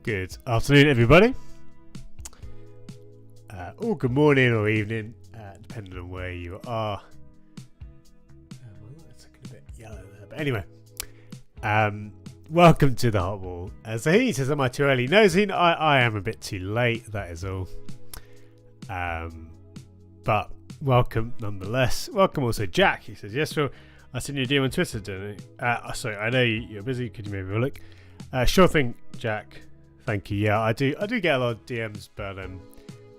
Good afternoon, everybody. Or good morning or evening, depending on where you are. Well, it's looking a bit yellow there, but anyway. Welcome to the Hot Wall. So he says, am I too early? No, Zine, I am a bit too late, that is all. But welcome nonetheless. Welcome also Jack. He says, yes, Phil, I sent you a DM on Twitter, didn't I? Sorry, I know you're busy. Could you maybe have a look? Sure thing, Jack. Thank you. Yeah, I do get a lot of DMs, but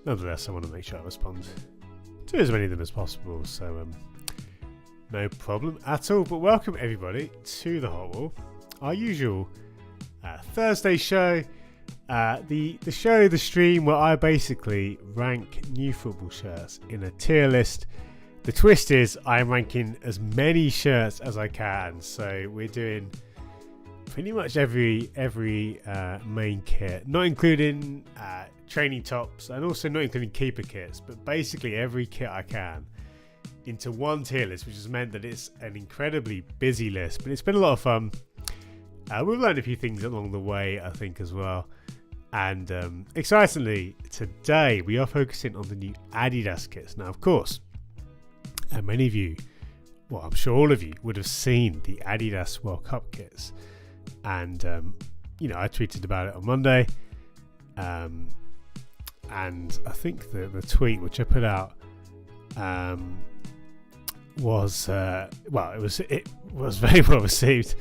nonetheless, I want to make sure I respond to as many of them as possible. So no problem at all. But welcome everybody to the Hot Wall, our usual Thursday show. The stream where I basically rank new football shirts in a tier list. The twist is I'm ranking as many shirts as I can. So we're doing pretty much every main kit, not including training tops and also not including keeper kits, but basically every kit I can into one tier list, which has meant that it's an incredibly busy list, but it's been a lot of fun. We've learned a few things along the way, I think, as well. And excitingly, today we are focusing on the new Adidas kits. Now, of course, many of you, well, I'm sure all of you would have seen the Adidas World Cup kits. And, I tweeted about it on Monday. And I think the tweet which I put out was it was very well received.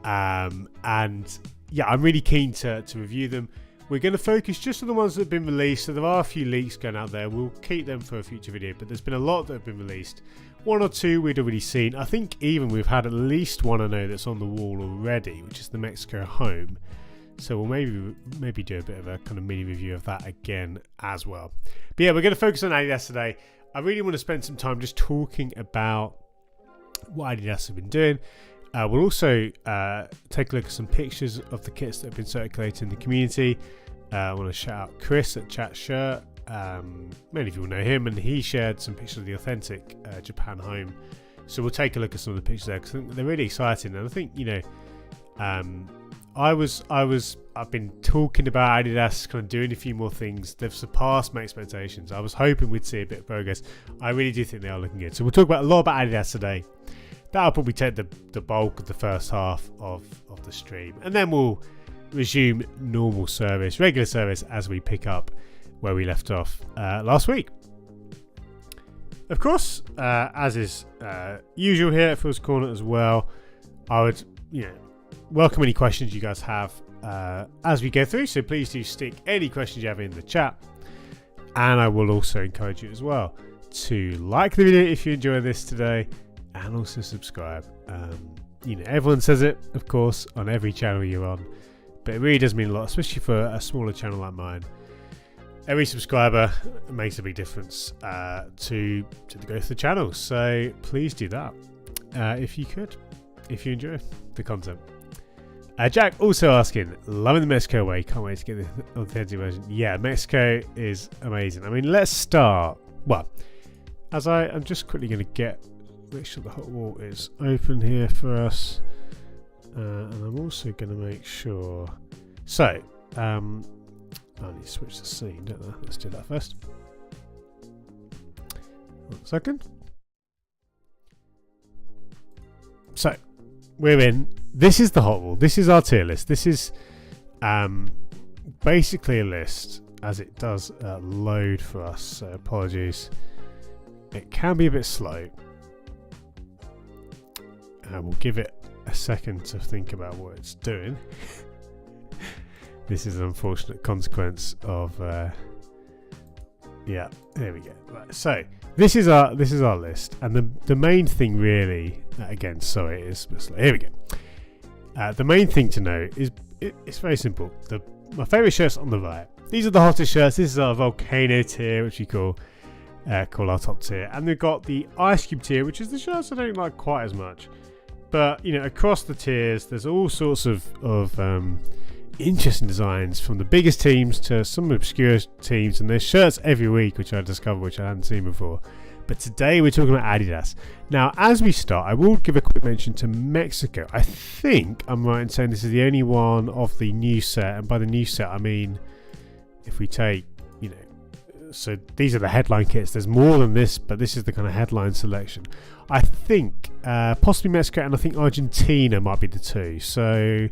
And yeah, I'm really keen to review them. We're going to focus just on the ones that have been released. So there are a few leaks going out there. We'll keep them for a future video, but there's been a lot that have been released. One or two we'd already seen. I think even we've had at least one I know that's on the wall already, which is the Mexico home. So we'll maybe do a bit of a kind of mini review of that again as well. But yeah, we're going to focus on Adidas today. I really want to spend some time just talking about what Adidas have been doing. We'll also take a look at some pictures of the kits that have been circulated in the community. I want to shout out Chris at Chat Shirt. Many of you will know him, and he shared some pictures of the authentic Japan home. So we'll take a look at some of the pictures there because I think they're really exciting. And I think I've been talking about Adidas kind of doing a few more things. They've surpassed my expectations. I was hoping we'd see a bit of progress. I really do think they are looking good. So we'll talk about a lot about Adidas today. That'll probably take the bulk of the first half of the stream, and then we'll resume regular service as we pick up where we left off last week. Of course, as is usual here at Phil's Corner as well, I would welcome any questions you guys have as we go through. So please do stick any questions you have in the chat, and I will also encourage you as well to like the video if you enjoy this today. And also subscribe. Everyone says it, of course, on every channel you're on, but it really does mean a lot, especially for a smaller channel like mine. Every subscriber makes a big difference to the growth of the channel. So please do that if you enjoy the content. Jack also asking, loving the Mexico way. Can't wait to get the authentic version. Yeah, Mexico is amazing. I mean, let's start. Well, as I'm just quickly going to make sure the Hot Wall is open here for us, and I'm also going to make sure. So, I need to switch the scene, don't I? Let's do that first. 1 second. So, we're in. This is the Hot Wall. This is our tier list. This is basically a list as it does load for us. So, apologies. It can be a bit slow. We'll give it a second to think about what it's doing. This is an unfortunate consequence of yeah, there we go. Right, so this is our list, and the main thing really, again, sorry, it is a bit slow. Here we go. The main thing to know is it's very simple. My favourite shirts on the right. These are the hottest shirts. This is our volcano tier, which we call our top tier, and we've got the ice cube tier, which is the shirts I don't like quite as much. But across the tiers, there's all sorts of interesting designs from the biggest teams to some obscure teams, and there's shirts every week which I discover which I hadn't seen before. But today we're talking about Adidas. Now, as we start, I will give a quick mention to Mexico. I think I'm right in saying this is the only one of the new set, and by the new set I mean if we take, so these are the headline kits. There's more than this, but this is the kind of headline selection. I think possibly Mexico, and I think Argentina might be the two. So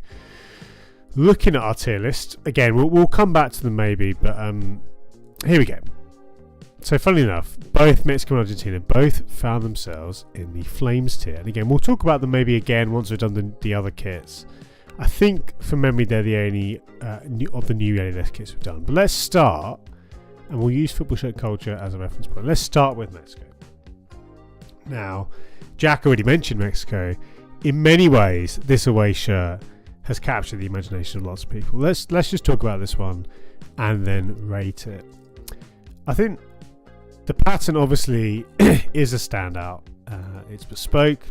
looking at our tier list again, we'll come back to them maybe, but here we go. So funnily enough, both Mexico and Argentina both found themselves in the Flames tier, and again we'll talk about them maybe again once we've done the other kits. I think from memory they're the only of the new Adidas kits we've done. But let's start, and we'll use football shirt culture as a reference point. Let's start with Mexico. Now, Jack already mentioned Mexico. In many ways, this away shirt has captured the imagination of lots of people. Let's just talk about this one and then rate it. I think the pattern obviously is a standout. It's bespoke.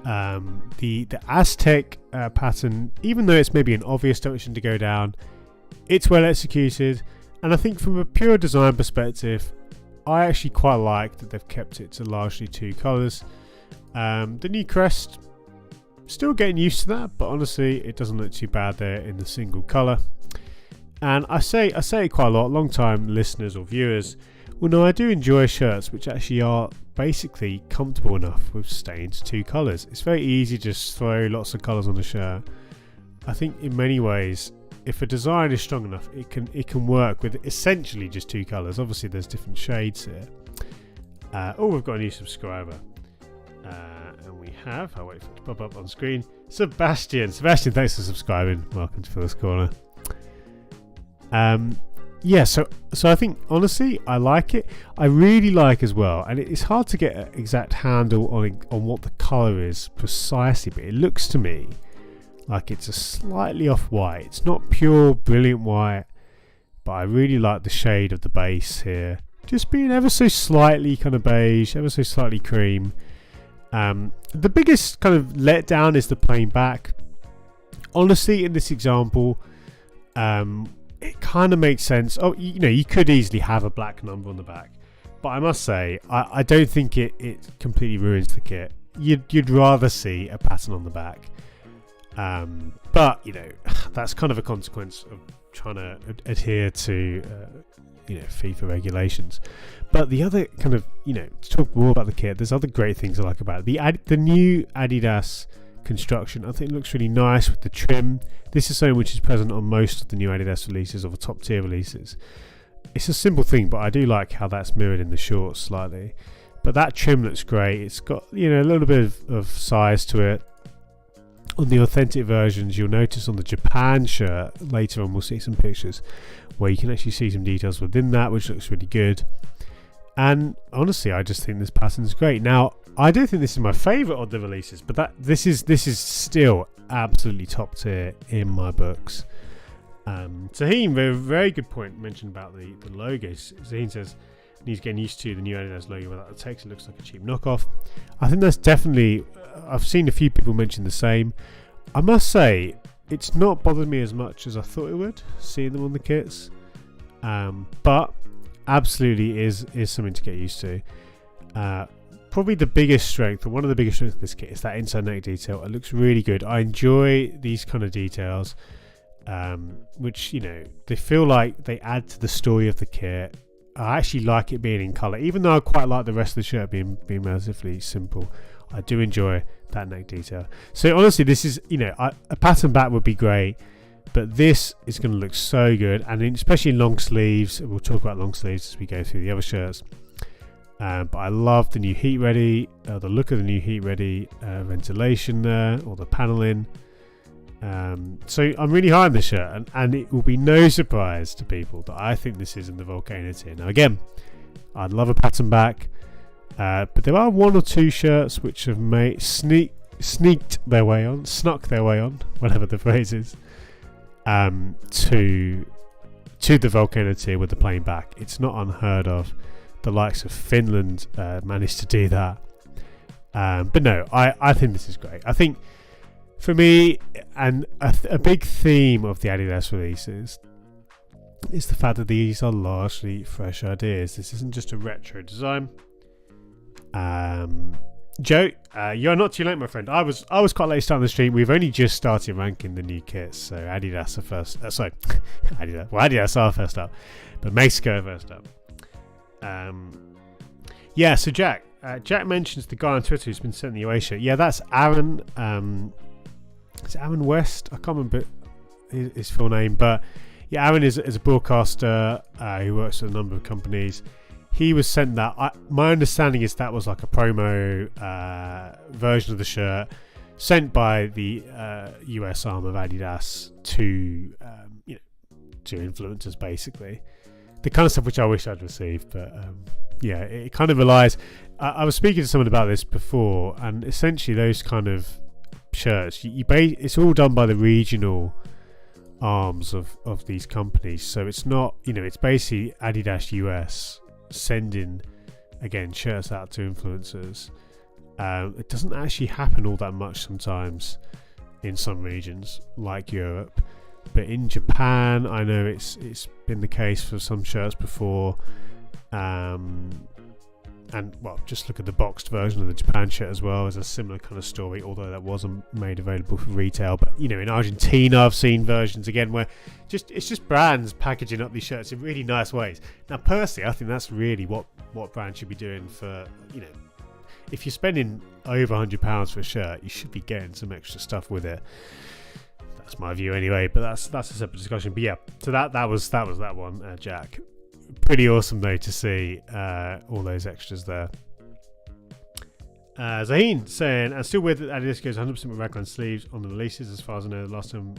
The Aztec pattern, even though it's maybe an obvious direction to go down, it's well executed, and I think from a pure design perspective, I actually quite like that they've kept it to largely two colours. The new crest, still getting used to that, but honestly it doesn't look too bad there in the single colour. And I say it quite a lot. Long time listeners or viewers will know I do enjoy shirts which actually are basically comfortable enough with staying to two colours. It's very easy to just throw lots of colours on a shirt. I think in many ways, if a design is strong enough, it can work with essentially just two colours. Obviously there's different shades here. We've got a new subscriber. And we have, I'll wait for it to pop up on screen, Sebastian, thanks for subscribing. Welcome to Phil's Corner. So I think honestly I like it. I really like as well, and it's hard to get an exact handle on what the colour is precisely, but it looks to me like it's a slightly off white. It's not pure brilliant white, but I really like the shade of the base here, just being ever so slightly kind of beige, ever so slightly cream. The biggest kind of letdown is the plain back. Honestly, in this example, it kind of makes sense. You could easily have a black number on the back, but I must say I don't think it completely ruins the kit. You'd rather see a pattern on the back, but that's kind of a consequence of trying to adhere to FIFA regulations. But the other kind of to talk more about the kit, there's other great things I like about it. The new Adidas construction, I think it looks really nice with the trim. This is something which is present on most of the new Adidas releases, or the top tier releases. It's a simple thing, but I do like how that's mirrored in the shorts slightly. But that trim looks great. It's got a little bit of size to it. On the authentic versions, you'll notice on the Japan shirt, later on we'll see some pictures where you can actually see some details within that, which looks really good. And honestly, I just think this pattern's great. Now, I don't think this is my favourite of the releases, but this is still absolutely top tier in my books. Zaheen, very good point mentioned about the logos. Zaheen says he's getting used to the new Adidas logo without the text. It looks like a cheap knockoff. I think that's definitely, I've seen a few people mention the same. I must say, it's not bothered me as much as I thought it would, seeing them on the kits. But absolutely is something to get used to. Probably the biggest strength, or one of the biggest strengths of this kit, is that inside neck detail. It looks really good. I enjoy these kind of details, which they feel like they add to the story of the kit. I actually like it being in colour, even though I quite like the rest of the shirt being relatively simple. I do enjoy that neck detail. So honestly, this is a pattern back would be great, but this is going to look so good, and especially in long sleeves. We'll talk about long sleeves as we go through the other shirts. But I love the new Heat Ready, the look of the new Heat Ready ventilation there, or the paneling. So I'm really high on this shirt, and it will be no surprise to people that I think this is in the Volcano tier. Now again, I'd love a pattern back, but there are one or two shirts which have snuck their way on, whatever the phrase is, to the Volcano tier with the plain back. It's not unheard of. The likes of Finland managed to do that, but no, I think this is great. I think for me, and a big theme of the Adidas releases is the fact that these are largely fresh ideas. This isn't just a retro design. Joe, you're not too late, my friend. I was quite late starting the stream. We've only just started ranking the new kits, so Adidas are first. Adidas. Well, Adidas are first up, but Mexico are first up. Yeah. So Jack mentions the guy on Twitter who's been sent the away shirt. Yeah, that's Aaron. Is it Aaron West? I can't remember his full name, but yeah, Aaron is a broadcaster who works with a number of companies. He was sent that. My understanding is that was like a promo version of the shirt sent by the US arm of Adidas to to influencers, basically. The kind of stuff which I wish I'd received, but yeah, it kind of relies. I was speaking to someone about this before, and essentially those kind of shirts, it's all done by the regional arms of these companies. So it's not, it's basically Adidas US sending again shirts out to influencers. It doesn't actually happen all that much sometimes in some regions like Europe, but in Japan I know it's been the case for some shirts before. And well, just look at the boxed version of the Japan shirt as well as a similar kind of story, although that wasn't made available for retail. But in Argentina I've seen versions again where it's just brands packaging up these shirts in really nice ways. Now personally I think that's really what brands should be doing for, if you're spending over £100 for a shirt, you should be getting some extra stuff with it. That's my view anyway, but that's a separate discussion. But yeah, so that was that one, Jack. Pretty awesome though to see all those extras there. Zaheen saying, and still weird that Adidas goes 100% with raglan sleeves on the releases. As far as I know, the last time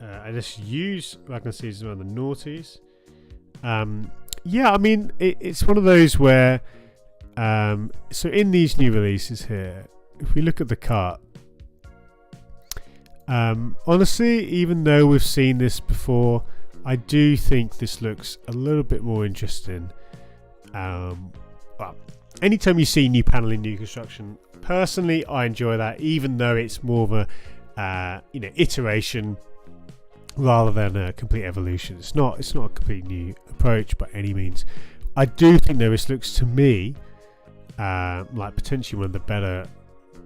Adidas used raglan sleeves around the noughties. Yeah, I mean it's one of those where so in these new releases here, if we look at the cut, honestly, even though we've seen this before, I do think this looks a little bit more interesting. Well, anytime you see new paneling, new construction, personally I enjoy that, even though it's more of a iteration rather than a complete evolution. It's not a complete new approach by any means. I do think though this looks to me like potentially one of the better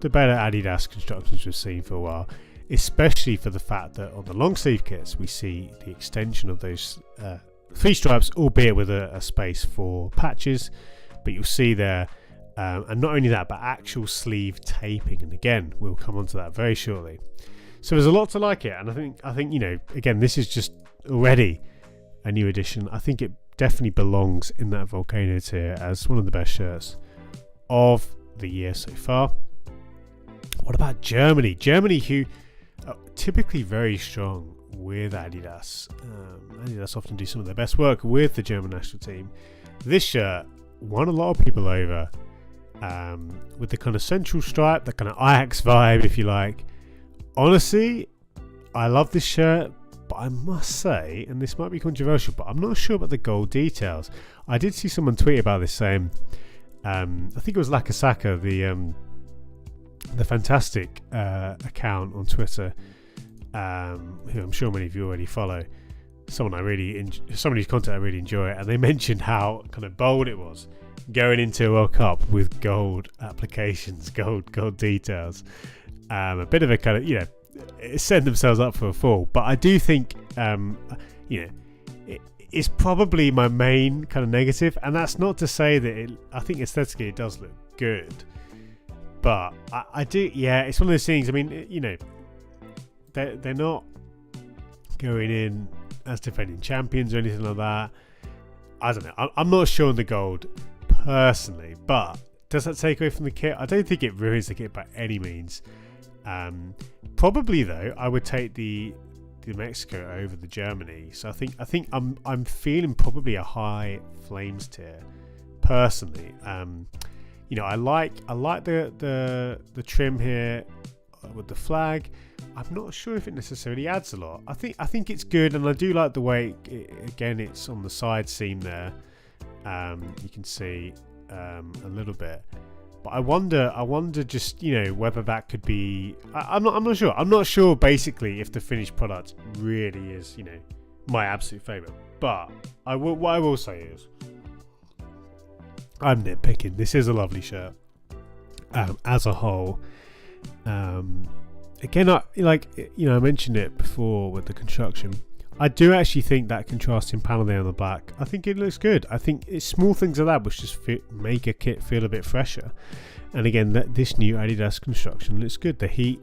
Adidas constructions we've seen for a while, especially for the fact that on the long sleeve kits we see the extension of those three stripes, albeit with a space for patches, but you'll see there, and not only that, but actual sleeve taping, and again we'll come on to that very shortly. So there's a lot to like it, and I think again, this is just already a new addition. I think it definitely belongs in that volcano tier as one of the best shirts of the year so far. What about Germany? Germany, who are typically very strong with Adidas. Adidas often do some of their best work with the German national team. This shirt won a lot of people over with the kind of central stripe, the kind of Ajax vibe, if you like. Honestly, I love this shirt, but I must say, and this might be controversial, but I'm not sure about the gold details. I did see someone tweet about this saying, I think it was Lakasaka, the fantastic account on Twitter, who I'm sure many of you already follow, someone whose content I really enjoy, and they mentioned how kind of bold it was going into a World Cup with gold applications, gold details. A bit of a kind of, it set themselves up for a fall. But I do think, it's probably my main kind of negative, and that's not to say that I think aesthetically it does look good. But I do, it's one of those things. I mean, they're not going in as defending champions or anything like that. I don't know. I'm not sure on the gold personally, but does that take away from the kit? I don't think it ruins the kit by any means. Probably though, I would take the Mexico over the Germany. So I think I'm feeling probably a high Flames tier personally. I like the trim here with the flag. I'm not sure if it necessarily adds a lot. I think it's good, and I do like the way it's on the side seam there. You can see a little bit, but I wonder just whether that could be. I'm not sure. I'm not sure basically if the finished product really is my absolute favourite. But what I will say is, I'm nitpicking. This is a lovely shirt as a whole. Again, I mentioned it before with the construction. I do actually think that contrasting panel there on the back, I think it looks good. I think it's small things like that which just make a kit feel a bit fresher. And again, this new Adidas construction looks good. The heat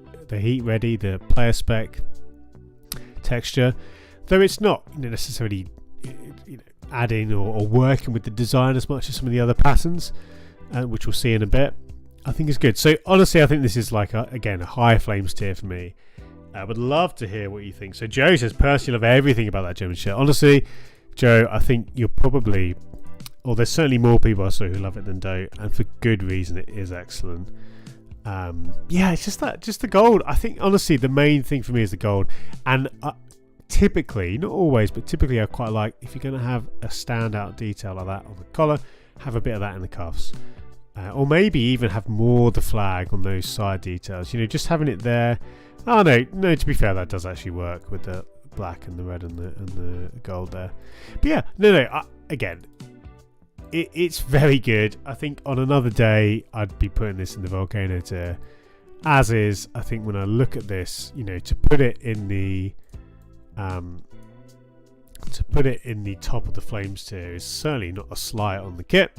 ready, the player spec texture, though it's not necessarily adding or working with the design as much as some of the other patterns, which we'll see in a bit. I think it's good. So honestly, I think this is like a high flames tier for me. I would love to hear what you think. So Joe says, personally love everything about that German shirt. Honestly, Joe, I think you're probably, or there's certainly more people I saw who love it than don't, and for good reason. It is excellent. It's just the gold. I think honestly the main thing for me is the gold. And typically, not always, but typically I quite like, if you're going to have a standout detail like that on the collar, have a bit of that in the cuffs. Or maybe even have more of the flag on those side details. Just having it there. Oh no, to be fair, that does actually work with the black and the red and the gold there. But yeah, again, it's very good. I think on another day I'd be putting this in the volcano tier. As is, I think when I look at this, to put it in the top of the flames tier is certainly not a slight on the kit,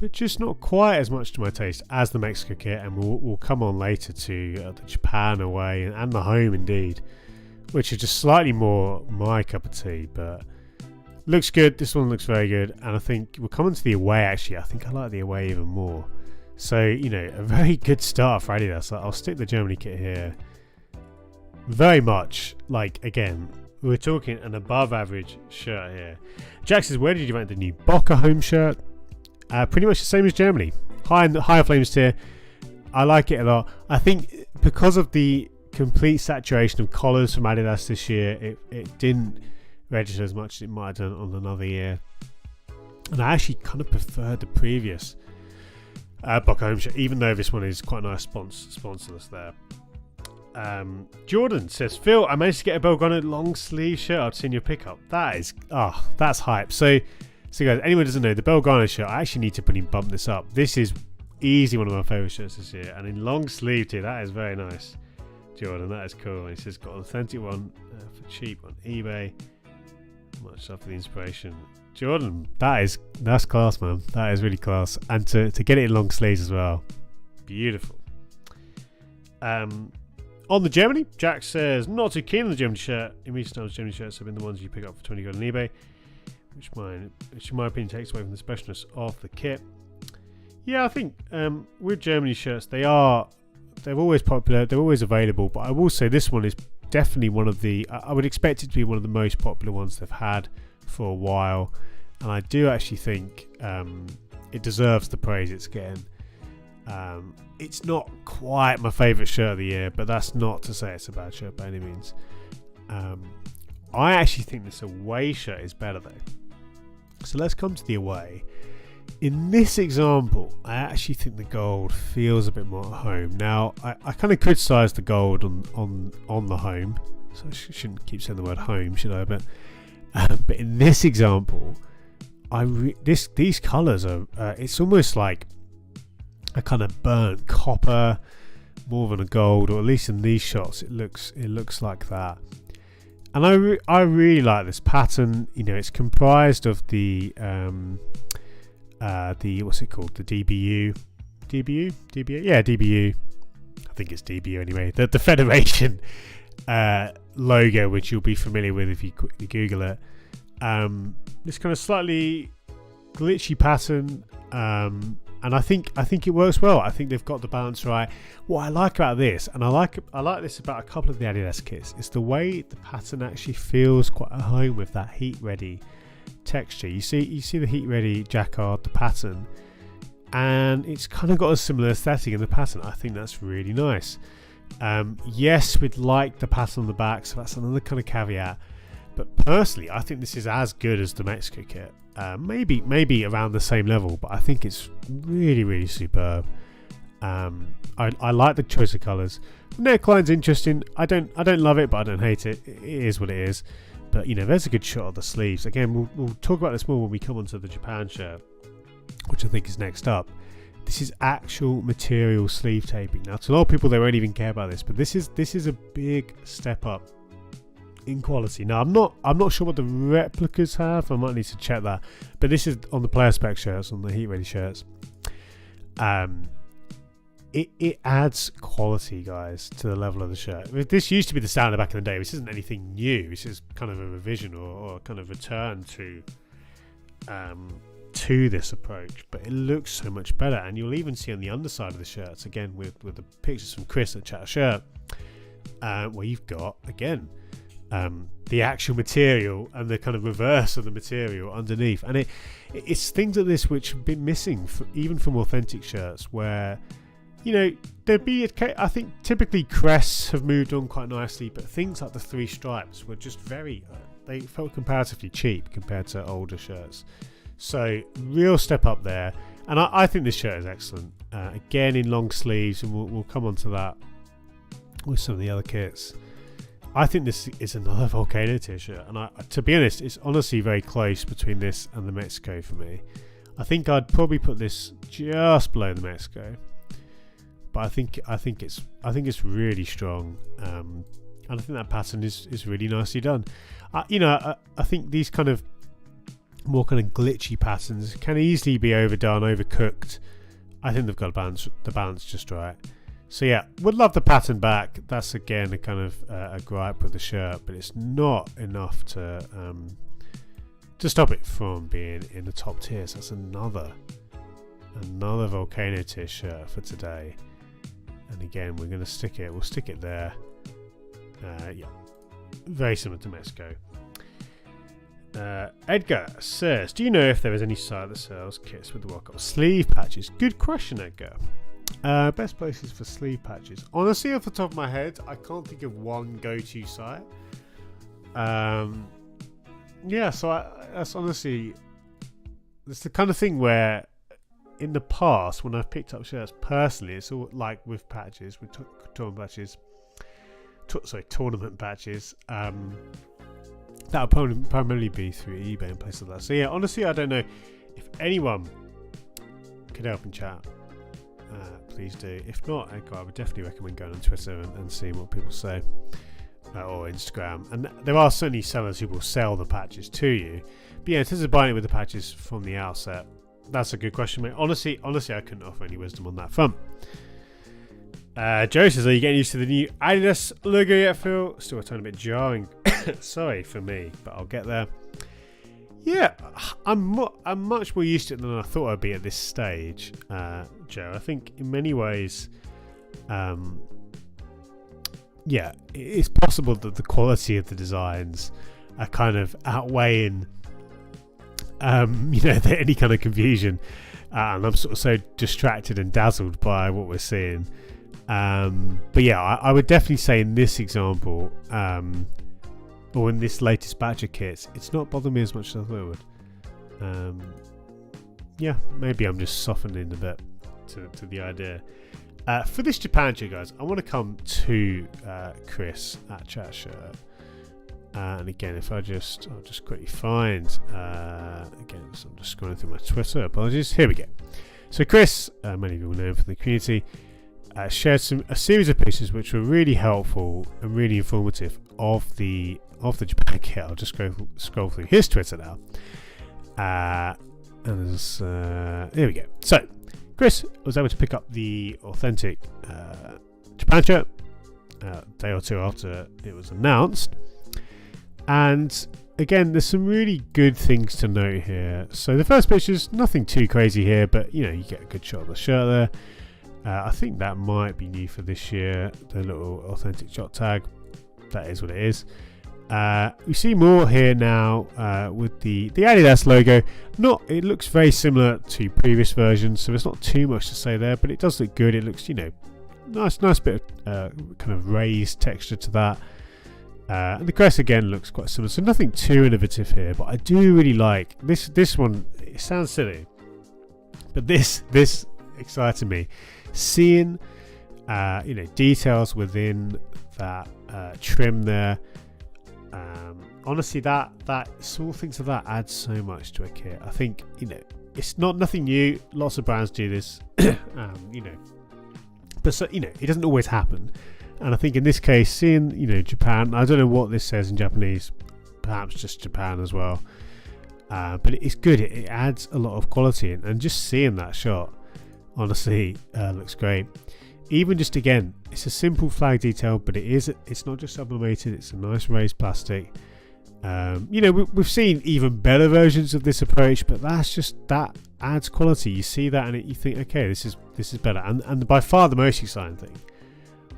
but just not quite as much to my taste as the Mexico kit, and we'll come on later to the Japan away and the home indeed, which is just slightly more my cup of tea, but looks good. This one looks very good, and I think we'll come on to the away. Actually, I think I like the away even more. So a very good start for Adidas. I'll stick the Germany kit here. Very much like, again, we're talking an above average shirt here. Jack says, where did you find the new Boca home shirt? Pretty much the same as Germany. Higher flames tier. I like it a lot. I think because of the complete saturation of collars from Adidas this year, it didn't register as much as it might have done on another year. And I actually kind of preferred the previous Boca home shirt, even though this one is quite a nice sponsorless there. Jordan says, Phil, I managed to get a Belgrano long sleeve shirt. I've seen your pickup. That's hype. So guys, anyone who doesn't know, the Belgrano shirt, I actually need to pretty bump this up. This is easily one of my favourite shirts this year, and in long sleeve too. That is very nice, Jordan. That is cool. And he says, got an authentic one for cheap on eBay. Much love for the inspiration, Jordan. That's class, man. That is really class, and to get it in long sleeves as well, beautiful. On the Germany, Jack says, not too keen on the Germany shirt. In recent times, Germany shirts have been the ones you pick up for 20 quid on eBay, which in my opinion takes away from the specialness of the kit. Yeah, I think with Germany shirts, they're always popular, they're always available, but I will say this one is definitely one of the, I would expect it to be one of the most popular ones they've had for a while, and I do actually think it deserves the praise it's getting. It's not quite my favourite shirt of the year, but that's not to say it's a bad shirt by any means. I actually think this away shirt is better though. So let's come to the away. In this example, I actually think the gold feels a bit more at home. Now, I kind of criticise the gold on the home, so I shouldn't keep saying the word home, should I? But in this example, these colours are. It's almost like a kind of burnt copper, more than a gold, or at least in these shots, it looks like that. And I really like this pattern. It's comprised of the what's it called? The DBU. Yeah, DBU. I think it's DBU anyway. The Federation logo, which you'll be familiar with if you quickly Google it. This kind of slightly glitchy pattern, and I think it works well. I think they've got the balance right. What I like about this, and I like this about a couple of the Adidas kits, is the way the pattern actually feels quite at home with that heat ready texture. You see the heat ready jacquard, the pattern, and it's kind of got a similar aesthetic in the pattern. I think that's really nice. Yes, we'd like the pattern on the back, so that's another kind of caveat. But personally, I think this is as good as the Mexico kit. Maybe around the same level, but I think it's really, really superb. I like the choice of colours. The neckline's interesting. I don't love it, but I don't hate it. It is what it is. But there's a good shot of the sleeves. Again, we'll talk about this more when we come onto the Japan shirt, which I think is next up. This is actual material sleeve taping. Now, to a lot of people, they won't even care about this, but this is a big step up in quality. Now, I'm not sure what the replicas have. I might need to check that. But this is on the player spec shirts, on the heat ready shirts. It adds quality, guys, to the level of the shirt. This used to be the standard back in the day. This isn't anything new. This is kind of a revision or kind of return to this approach, but it looks so much better. And you'll even see on the underside of the shirts, again with the pictures from Chris at Chat Shirt, where you've got again the actual material and the kind of reverse of the material underneath. And it's things like this which have been missing even from authentic shirts, where there'd be I think typically crests have moved on quite nicely, but things like the 3 stripes were just they felt comparatively cheap compared to older shirts. So real step up there, and I think this shirt is excellent. Again in long sleeves, and we'll come on to that with some of the other kits. I think this is another Volcano t-shirt, and to be honest, it's honestly very close between this and the Mexico for me. I think I'd probably put this just below the Mexico, but I think it's really strong, and I think that pattern is really nicely done. I think these kind of more kind of glitchy patterns can easily be overdone, overcooked. I think they've got the balance just right. So yeah, would love the pattern back. That's again a kind of a gripe with the shirt, but it's not enough to stop it from being in the top tier. So that's another Volcano tier shirt for today. And again, we're going to stick it. We'll stick it there. Yeah, very similar to Mexico. Edgar says, do you know if there is any site that sells kits with the World Cup sleeve patches? Good question, Edgar. Best places for sleeve patches. Honestly, off the top of my head, I can't think of one go-to site. Yeah, so that's honestly, it's the kind of thing where in the past, when I've picked up shirts personally, it's all like with patches, with tournament patches. That would primarily be through eBay and places like that. So yeah, honestly, I don't know if anyone could help in chat. Please do. If not, I would definitely recommend going on Twitter and seeing what people say, or Instagram. And there are certainly sellers who will sell the patches to you. But yeah, in terms of buying it with the patches from the outset, that's a good question, mate. Honestly, I couldn't offer any wisdom on that front. Joe says, are you getting used to the new Adidas logo yet, Phil? Still a tiny bit jarring. Sorry for me, but I'll get there. Yeah, I'm much more used to it than I thought I'd be at this stage, Joe. I think in many ways, yeah, it's possible that the quality of the designs are kind of outweighing, any kind of confusion, and I'm sort of so distracted and dazzled by what we're seeing. But yeah, I would definitely say in this example, or in this latest batch of kits, it's not bothering me as much as I thought it would. Yeah, maybe I'm just softening a bit to the idea. For this Japan show, guys, I want to come to Chris at Chat Shirt. And again, if I'll just quickly find, again, so I'm just scrolling through my Twitter, apologies. Here we go. So Chris, many of you will know him from the community, shared a series of pieces which were really helpful and really informative of the Japan kit. I'll just scroll through his Twitter now. And there's, here we go. So Chris was able to pick up the authentic Japan shirt a day or two after it was announced. And again, there's some really good things to note here. So the first picture's nothing too crazy here, but you get a good shot of the shirt there. I think that might be new for this year, the little authentic shot tag. That is what it is. We see more here now with the Adidas logo. It looks very similar to previous versions, so there's not too much to say there, but it does look good. It looks, nice bit of kind of raised texture to that. And the crest again looks quite similar, so nothing too innovative here, but I do really like this one. It sounds silly, but this excited me. Seeing details within that trim there honestly, that small things like that add so much to a kit. I think, it's nothing new. Lots of brands do this, but so, it doesn't always happen. And I think in this case, seeing, Japan, I don't know what this says in Japanese, perhaps just Japan as well. But it's good. It adds a lot of quality, and just seeing that shot, honestly, looks great. Even just, again, it's a simple flag detail, but it's not just sublimated. It's a nice raised plastic. We've seen even better versions of this approach, but that adds quality. You see that, and you think, okay, this is better. And by far the most exciting thing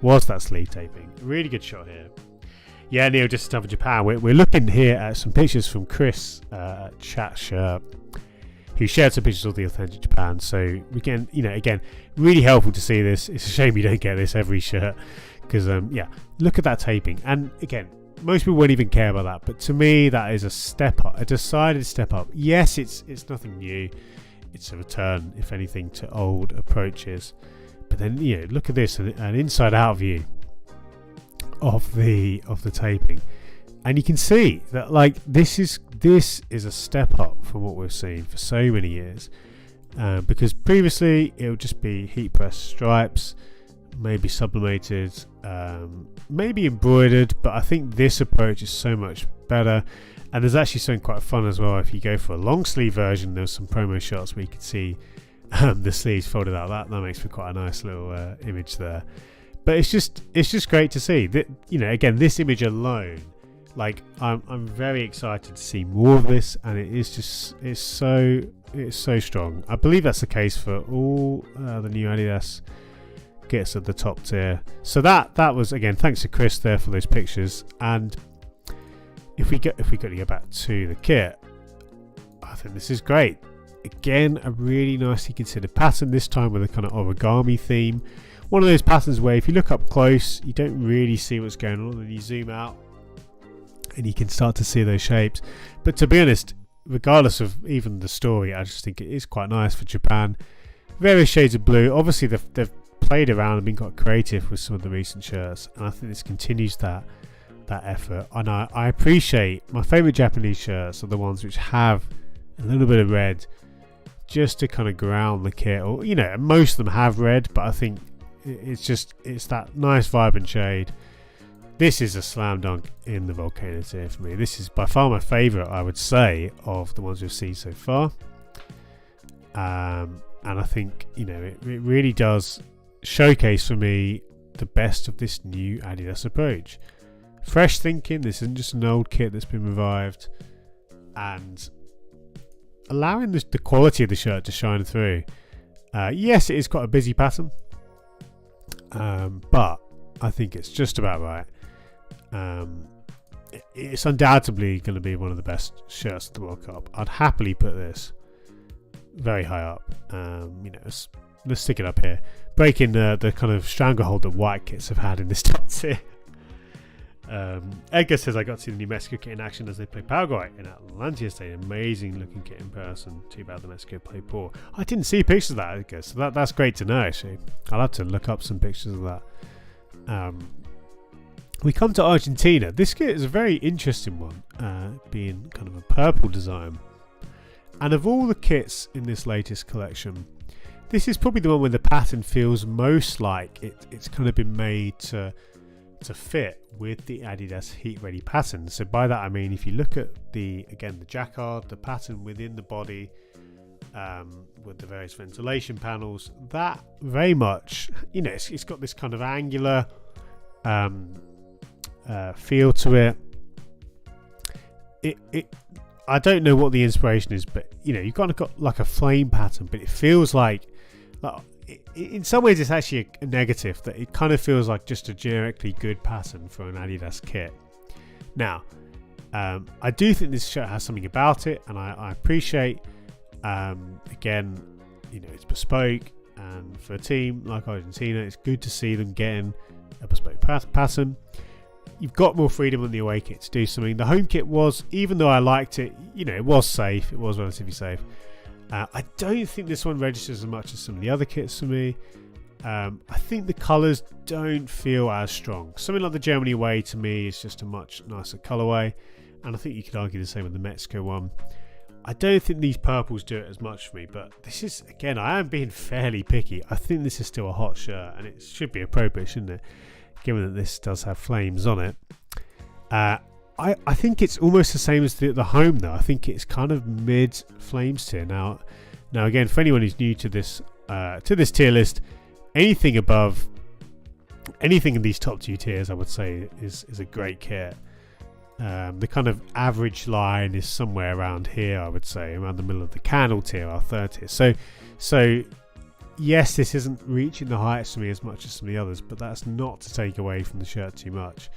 was that sleeve taping. Really good shot here. Yeah, Neil, just in time for Japan. We're looking here at some pictures from Chris at Chat Shirt, who shared some pictures of the authentic Japan. So again, really helpful to see this. It's a shame you don't get this every shirt, because look at that taping. And again, most people won't even care about that, but to me, that is a step up, a decided step up. Yes, it's nothing new. It's a return, if anything, to old approaches. But then, look at this, an inside-out view of the taping, and you can see that this is a step up from what we've seen for so many years. Because previously it would just be heat pressed stripes, maybe sublimated, maybe embroidered, but I think this approach is so much better. And there's actually something quite fun as well. If you go for a long sleeve version, there's some promo shots where you can see the sleeves folded out. That makes for quite a nice little image there. But it's just great to see that, again, this image alone, I'm very excited to see more of this, and it's so strong. I believe that's the case for all the new Adidas kits at the top tier. So that was, again, thanks to Chris there for those pictures. And if we got to go back to the kit, I think this is great. Again, a really nicely considered pattern, this time with a kind of origami theme. One of those patterns where if you look up close, you don't really see what's going on, and you zoom out and you can start to see those shapes. But to be honest, regardless of even the story, I just think it is quite nice for Japan. Various shades of blue. Obviously, they've played around and been quite creative with some of the recent shirts, and I think this continues that effort. And I appreciate, my favourite Japanese shirts are the ones which have a little bit of red, just to kind of ground the kit. Or most of them have red, but I think it's that nice vibrant shade. This is a slam dunk in the volcano tier for me. This is by far my favourite, I would say, of the ones we've seen so far. And I think it really does showcase for me the best of this new Adidas approach. Fresh thinking. This isn't just an old kit that's been revived, and allowing the quality of the shirt to shine through. Yes, it is quite a busy pattern, but I think it's just about right. It's undoubtedly going to be one of the best shirts at the World Cup. I'd happily put this very high up. Let's stick it up here, breaking the kind of stranglehold that white kits have had in this top tier. Edgar says, I got to see the New Mexico kit in action as they play Paraguay in Atlanta yesterday. Amazing looking kit in person. Too bad the Mexico play poor. I didn't see pictures of that, Edgar, so that's great to know, actually. I'll have to look up some pictures of that. We come to Argentina. This kit is a very interesting one, being kind of a purple design. And of all the kits in this latest collection, this is probably the one where the pattern feels most like it's kind of been made to fit with the Adidas Heat Ready pattern. So by that I mean, if you look at the jacquard, the pattern within the body, with the various ventilation panels, that very much, it's got this kind of angular feel to it. I don't know what the inspiration is, but you've kind of got like a flame pattern, but it feels like in some ways it's actually a negative, that it kind of feels like just a generically good pattern for an Adidas kit. Now, I do think this shirt has something about it, and I appreciate, again, it's bespoke, and for a team like Argentina, it's good to see them getting a bespoke pattern. You've got more freedom on the away kit to do something. The home kit was, even though I liked it, it was safe. It was relatively safe. I don't think this one registers as much as some of the other kits for me. I think the colours don't feel as strong. Something like the Germany away to me is just a much nicer colourway. and I think you could argue the same with the Mexico one. I don't think these purples do it as much for me, but this is, again, I am being fairly picky. I think this is still a hot shirt, and it should be appropriate, shouldn't it? Given that this does have flames on it. I think it's almost the same as the home, though. I think it's kind of mid flames tier. Now again, for anyone who's new to this tier list, anything in these top 2 tiers, I would say, is a great kit. The kind of average line is somewhere around here, I would say, around the middle of the candle tier, our third tier. So yes, this isn't reaching the heights for me as much as some of the others, but that's not to take away from the shirt too much.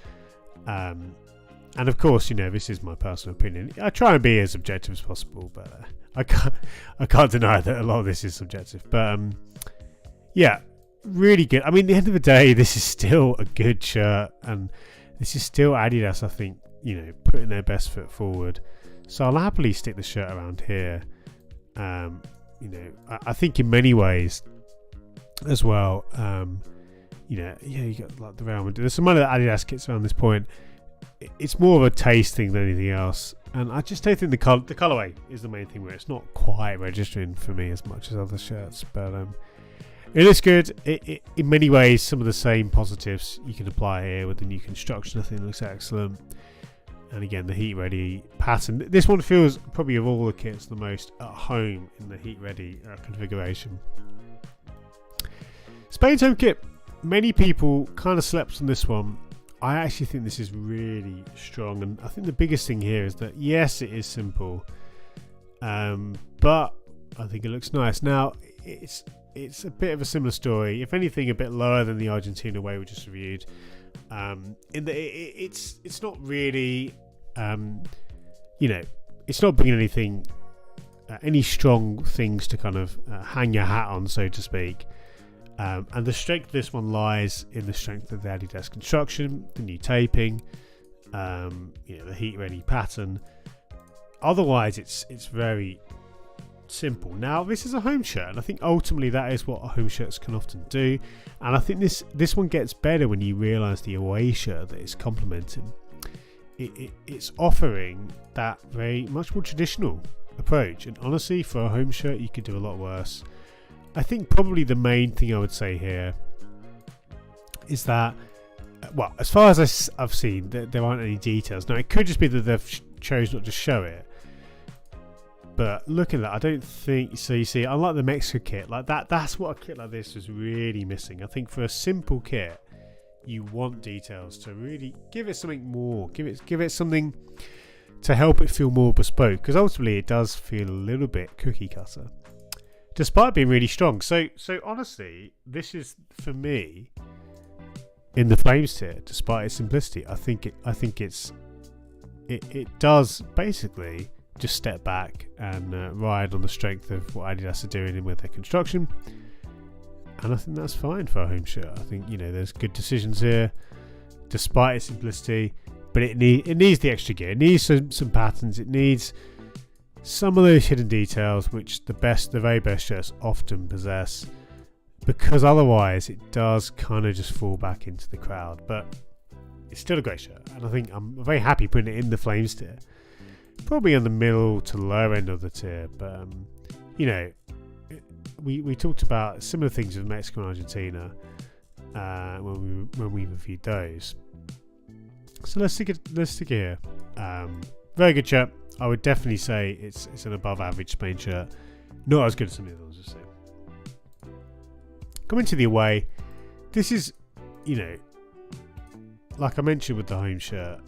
And of course, this is my personal opinion. I try and be as objective as possible, but I can't deny that a lot of this is subjective. But yeah, really good. I mean, at the end of the day, this is still a good shirt, and this is still Adidas, I think, putting their best foot forward. So I'll happily stick the shirt around here. I think in many ways as well, you got like the Real Madrid. There's some other Adidas kits around this point. It's more of a taste thing than anything else, and I just don't think the colorway is the main thing where it's not quite registering for me as much as other shirts. But it is good. It in many ways, some of the same positives you can apply here with the new construction. I think it looks excellent. And again, the heat ready pattern. This one feels probably of all the kits the most at home in the heat ready configuration. Spain's home kit. Many people kind of slept on this one. I actually think this is really strong, and I think the biggest thing here is that yes, it is simple, but I think it looks nice. Now it's a bit of a similar story, if anything, a bit lower than the Argentina way we just reviewed. In that it's not really, it's not bringing anything, any strong things to kind of hang your hat on, so to speak. And the strength of this one lies in the strength of the Adidas construction, the new taping, the heat ready pattern. Otherwise, it's very simple. Now, this is a home shirt, and I think ultimately that is what home shirts can often do. And I think this one gets better when you realise the away shirt that it's complementing. It's offering that very much more traditional approach, and honestly, for a home shirt, you could do a lot worse. I think probably the main thing I would say here is that, well, as far as I've seen, there aren't any details. Now, it could just be that they've chose not to show it. But looking at that, I don't think... So you see, unlike the Mexico kit, like that's what a kit like this was really missing. I think for a simple kit, you want details to really give it something more. Give it something to help it feel more bespoke. Because ultimately, it does feel a little bit cookie cutter, despite being really strong. So honestly, this is, for me, in the flames tier, despite its simplicity. I think it does basically just step back and ride on the strength of what Adidas are doing with their construction, and I think that's fine for a home shirt. I think there's good decisions here, despite its simplicity, but it needs the extra gear. It needs some patterns. It needs some of those hidden details, which the very best shirts often possess, because otherwise it does kind of just fall back into the crowd. But it's still a great shirt, and I think I'm very happy putting it in the flames tier, probably in the middle to lower end of the tier. But we talked about similar things with Mexico and Argentina when we reviewed those. So let's stick it here. Very good shirt. I would definitely say it's an above average Spain shirt. Not as good as some of the other ones, just say. Coming to the away, this is, like I mentioned with the home shirt,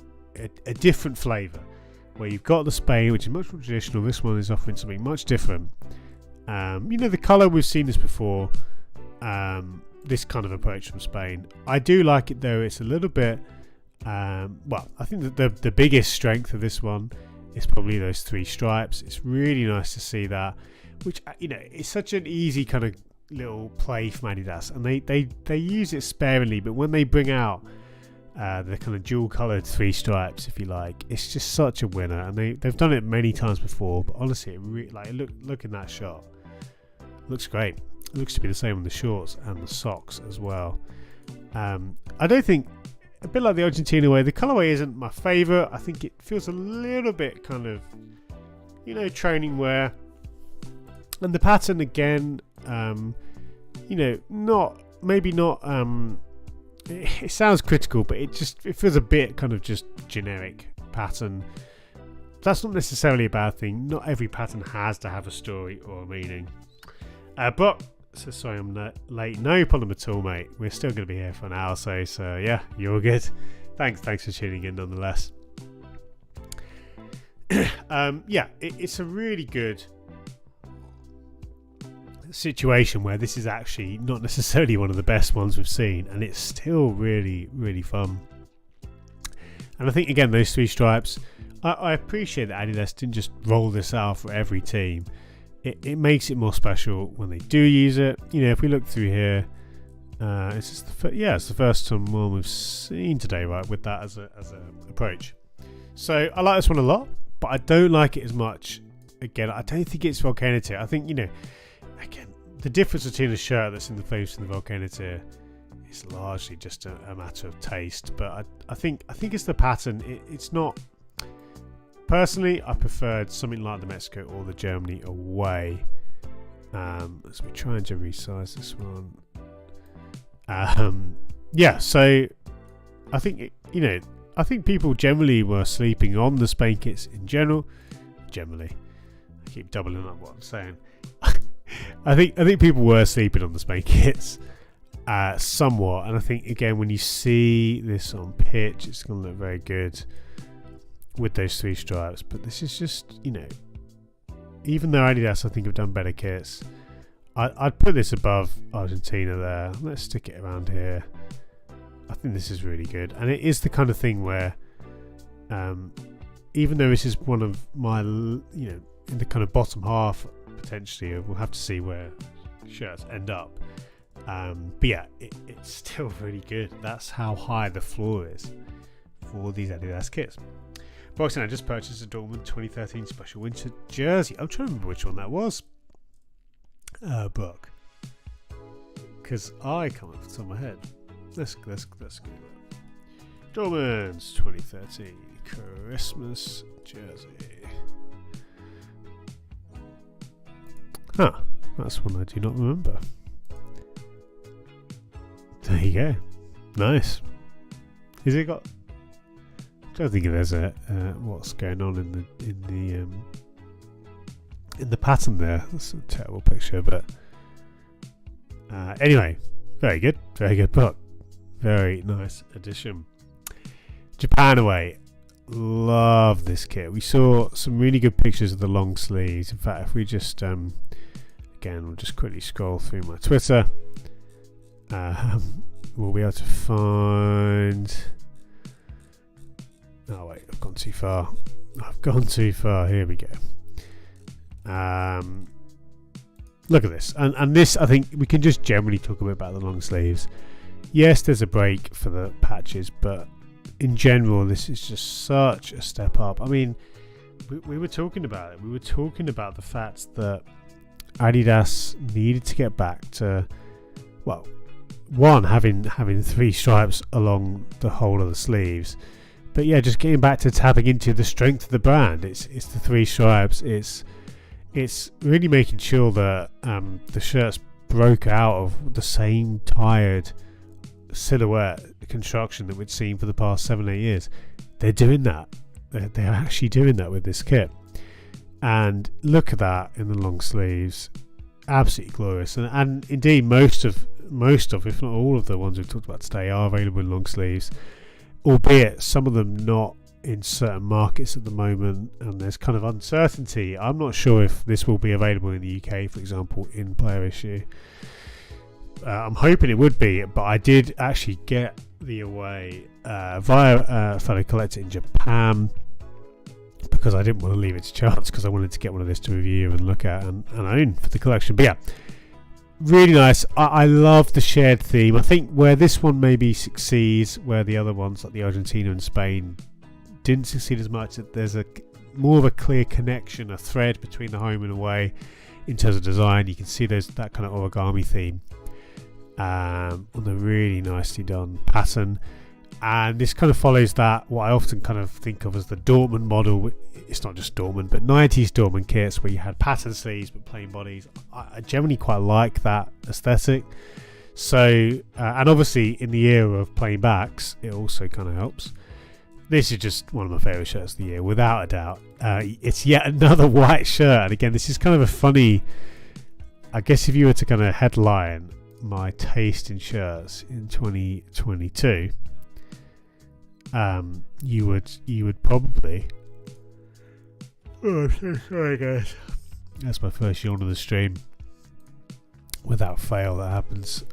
a different flavour. Where you've got the Spain, which is much more traditional. This one is offering something much different. The colour, we've seen this before. This kind of approach from Spain. I do like it though. It's a little bit, I think that the biggest strength of this one is probably those 3 stripes. It's really nice to see that, which, it's such an easy kind of little play from Adidas, and they use it sparingly, but when they bring out the kind of dual coloured 3 stripes, if you like, it's just such a winner. And they've done it many times before, but honestly, look in that shot, looks great. It looks to be the same on the shorts and the socks as well. I don't think a bit like the Argentina way. The colorway isn't my favourite. I think it feels a little bit kind of, training wear. And the pattern again, not it sounds critical, but it feels a bit kind of just generic pattern. That's not necessarily a bad thing. Not every pattern has to have a story or a meaning. So sorry I'm late. No problem at all, mate. We're still going to be here for an hour or so. So yeah, you're good. Thanks for tuning in nonetheless. It's a really good situation where this is actually not necessarily one of the best ones we've seen, and it's still really, really fun. And I think again, those 3 stripes, I appreciate that Adidas didn't just roll this out for every team. It makes it more special when they do use it. If we look through here, it's the first one we've seen today, right, with that as a approach. So I like this one a lot, but I don't like it as much. Again, I don't think it's volcano tier. I think again, the difference between the shirt that's in the face and the volcano tier is largely just a matter of taste. But I think it's the pattern. It's not. Personally, I preferred something like the Mexico or the Germany away. As we trying to resize this one. So I think I think people generally were sleeping on the Spain kits in general. Generally, I keep doubling up what I'm saying. I think people were sleeping on the Spain kits somewhat, and I think again when you see this on pitch, it's going to look very good with those 3 stripes. But this is just, even though Adidas I think have done better kits, I'd put this above Argentina there. Let's stick it around here. I think this is really good, and it is the kind of thing where even though this is one of my in the kind of bottom half potentially, we'll have to see where shirts end up, but yeah, it's still really good. That's how high the floor is for these Adidas kits. Boxing, I just purchased a Dortmund 2013 Special Winter jersey. I'm trying to remember which one that was. Book. Because I can't off the top of my head. Let's go. Dortmund's 2013 Christmas jersey. That's one I do not remember. There you go. Nice. Is it got... I don't think there's what's going on in the pattern there. That's a terrible picture, but anyway, very good book, very nice addition. Japan away, love this kit. We saw some really good pictures of the long sleeves. In fact, if we just again, we'll just quickly scroll through my Twitter, we'll be able to find. Oh wait, I've gone too far. Here we go. Look at this, and this, I think we can just generally talk a bit about the long sleeves. Yes, there's a break for the patches, but in general, this is just such a step up. I mean, we were talking about it. We were talking about the fact that Adidas needed to get back to, well, one, having 3 stripes along the whole of the sleeves. But yeah, just getting back to tapping into the strength of the brand. It's the 3 stripes. It's really making sure that the shirts broke out of the same tired silhouette construction that we'd seen for the past 7-8 years. They're doing that. They're actually doing that with this kit. And look at that in the long sleeves. Absolutely glorious. And indeed, most of, if not all of the ones we've talked about today are available in long sleeves. Albeit some of them not in certain markets at the moment, and there's kind of uncertainty. I'm not sure if this will be available in the UK, for example, in player issue. I'm hoping it would be, but I did actually get the away via a fellow collector in Japan, because I didn't want to leave it to chance, because I wanted to get one of this to review and look at and own for the collection. But yeah, really nice. I love the shared theme. I think where this one maybe succeeds, where the other ones like the Argentina and Spain didn't succeed as much, that there's a more of a clear connection, a thread between the home and away in terms of design. You can see there's that kind of origami theme on the really nicely done pattern. And this kind of follows that, what I often kind of think of as the Dortmund model. It's not just Dortmund, but 90s Dortmund kits where you had pattern sleeves but plain bodies. I generally quite like that aesthetic. So, and obviously in the era of plain backs, it also kind of helps. This is just one of my favourite shirts of the year, without a doubt. It's yet another white shirt. And again, this is kind of a funny, I guess if you were to kind of headline my taste in shirts in 2022, you would probably, oh, I'm so sorry guys, that's my first yawn of the stream, without fail that happens.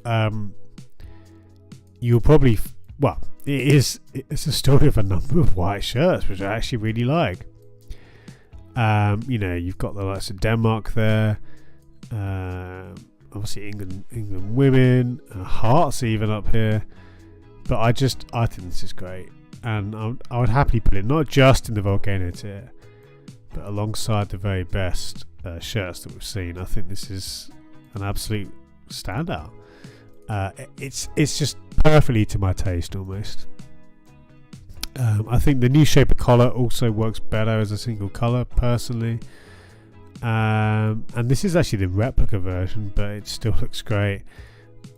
You'll probably, well, it's a story of a number of white shirts which I actually really like. You've got the likes of Denmark there, obviously England women, Hearts even up here, but I think this is great, and I would happily put it not just in the Volcano tier, but alongside the very best shirts that we've seen. I think this is an absolute standout. It's just perfectly to my taste almost. I think the new shape of collar also works better as a single colour personally. And this is actually the replica version, but it still looks great.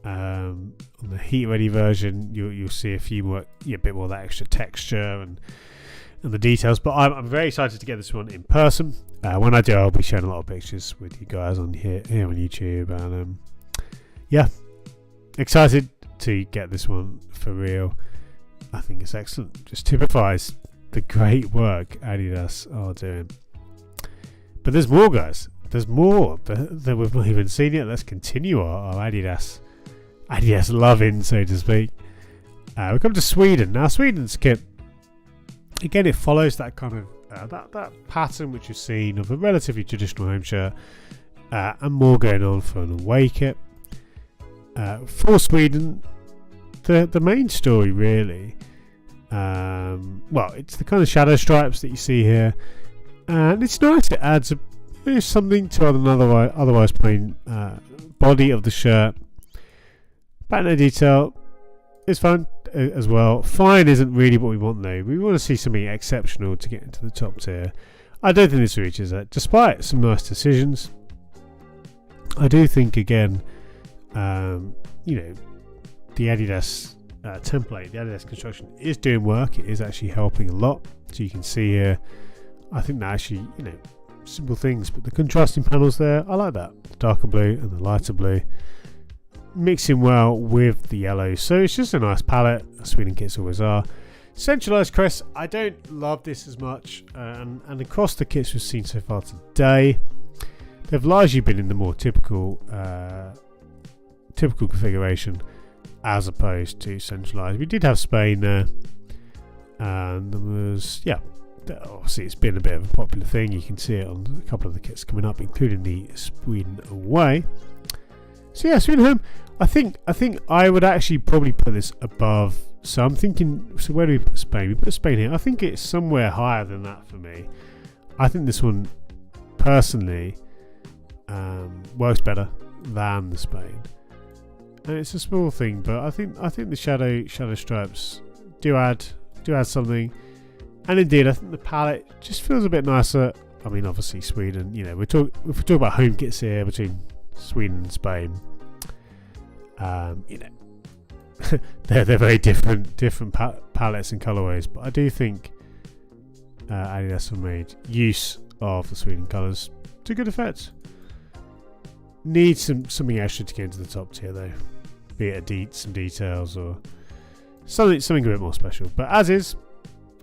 On the heat ready version, you'll see a bit more of that extra texture and the details. But I'm very excited to get this one in person. When I do, I'll be sharing a lot of pictures with you guys on here on YouTube, and excited to get this one for real. I think it's excellent. Just typifies the great work Adidas are doing. But there's more, guys. There's more that we've not even seen yet. Let's continue our Adidas loving, so to speak. We come to Sweden. Now, Sweden's kit, again, it follows that kind of that pattern which you've seen of a relatively traditional home shirt, and more going on for an away kit. For Sweden, the main story really, it's the kind of shadow stripes that you see here. And it's nice, it adds something to an otherwise plain body of the shirt. Pattern detail is fun as well. Fine isn't really what we want though. We want to see something exceptional to get into the top tier. I don't think this reaches that, despite some nice decisions. I do think, again, the Adidas template, the Adidas construction is doing work. It is actually helping a lot. So you can see here, I think that actually, simple things, but the contrasting panels there, I like that. The darker blue and the lighter blue mixing well with the yellow. So it's just a nice palette. Sweden kits always are. Centralized crest, I don't love this as much. And across the kits we've seen so far today, they've largely been in the more typical configuration as opposed to centralized. We did have Spain there, and there was, obviously it's been a bit of a popular thing. You can see it on a couple of the kits coming up, including the Sweden away. So Sweden home, I think I would actually probably put this above. So I'm thinking, so where do we put Spain? We put Spain here. I think it's somewhere higher than that for me. I think this one personally works better than the Spain, and it's a small thing, but I think the shadow stripes do add something. And indeed, I think the palette just feels a bit nicer. I mean, obviously Sweden, if we talk about home kits here between Sweden and Spain, they're very different palettes and colorways. But I do think Adidas have made use of the Sweden colors to good effect. Need something extra to get into the top tier though, be it some details or something a bit more special. But as is,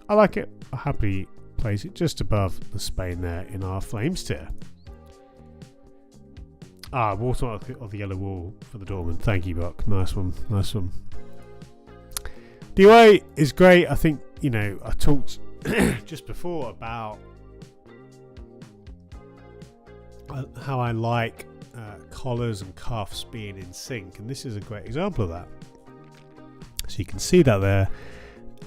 I like it. I'll happily place it just above the Spain there in our Flames tier. Water of the yellow wall for the Dortmund. Thank you, Buck. Nice one. The away is great. I think, I talked just before about how I like collars and cuffs being in sync, and this is a great example of that. So you can see that there.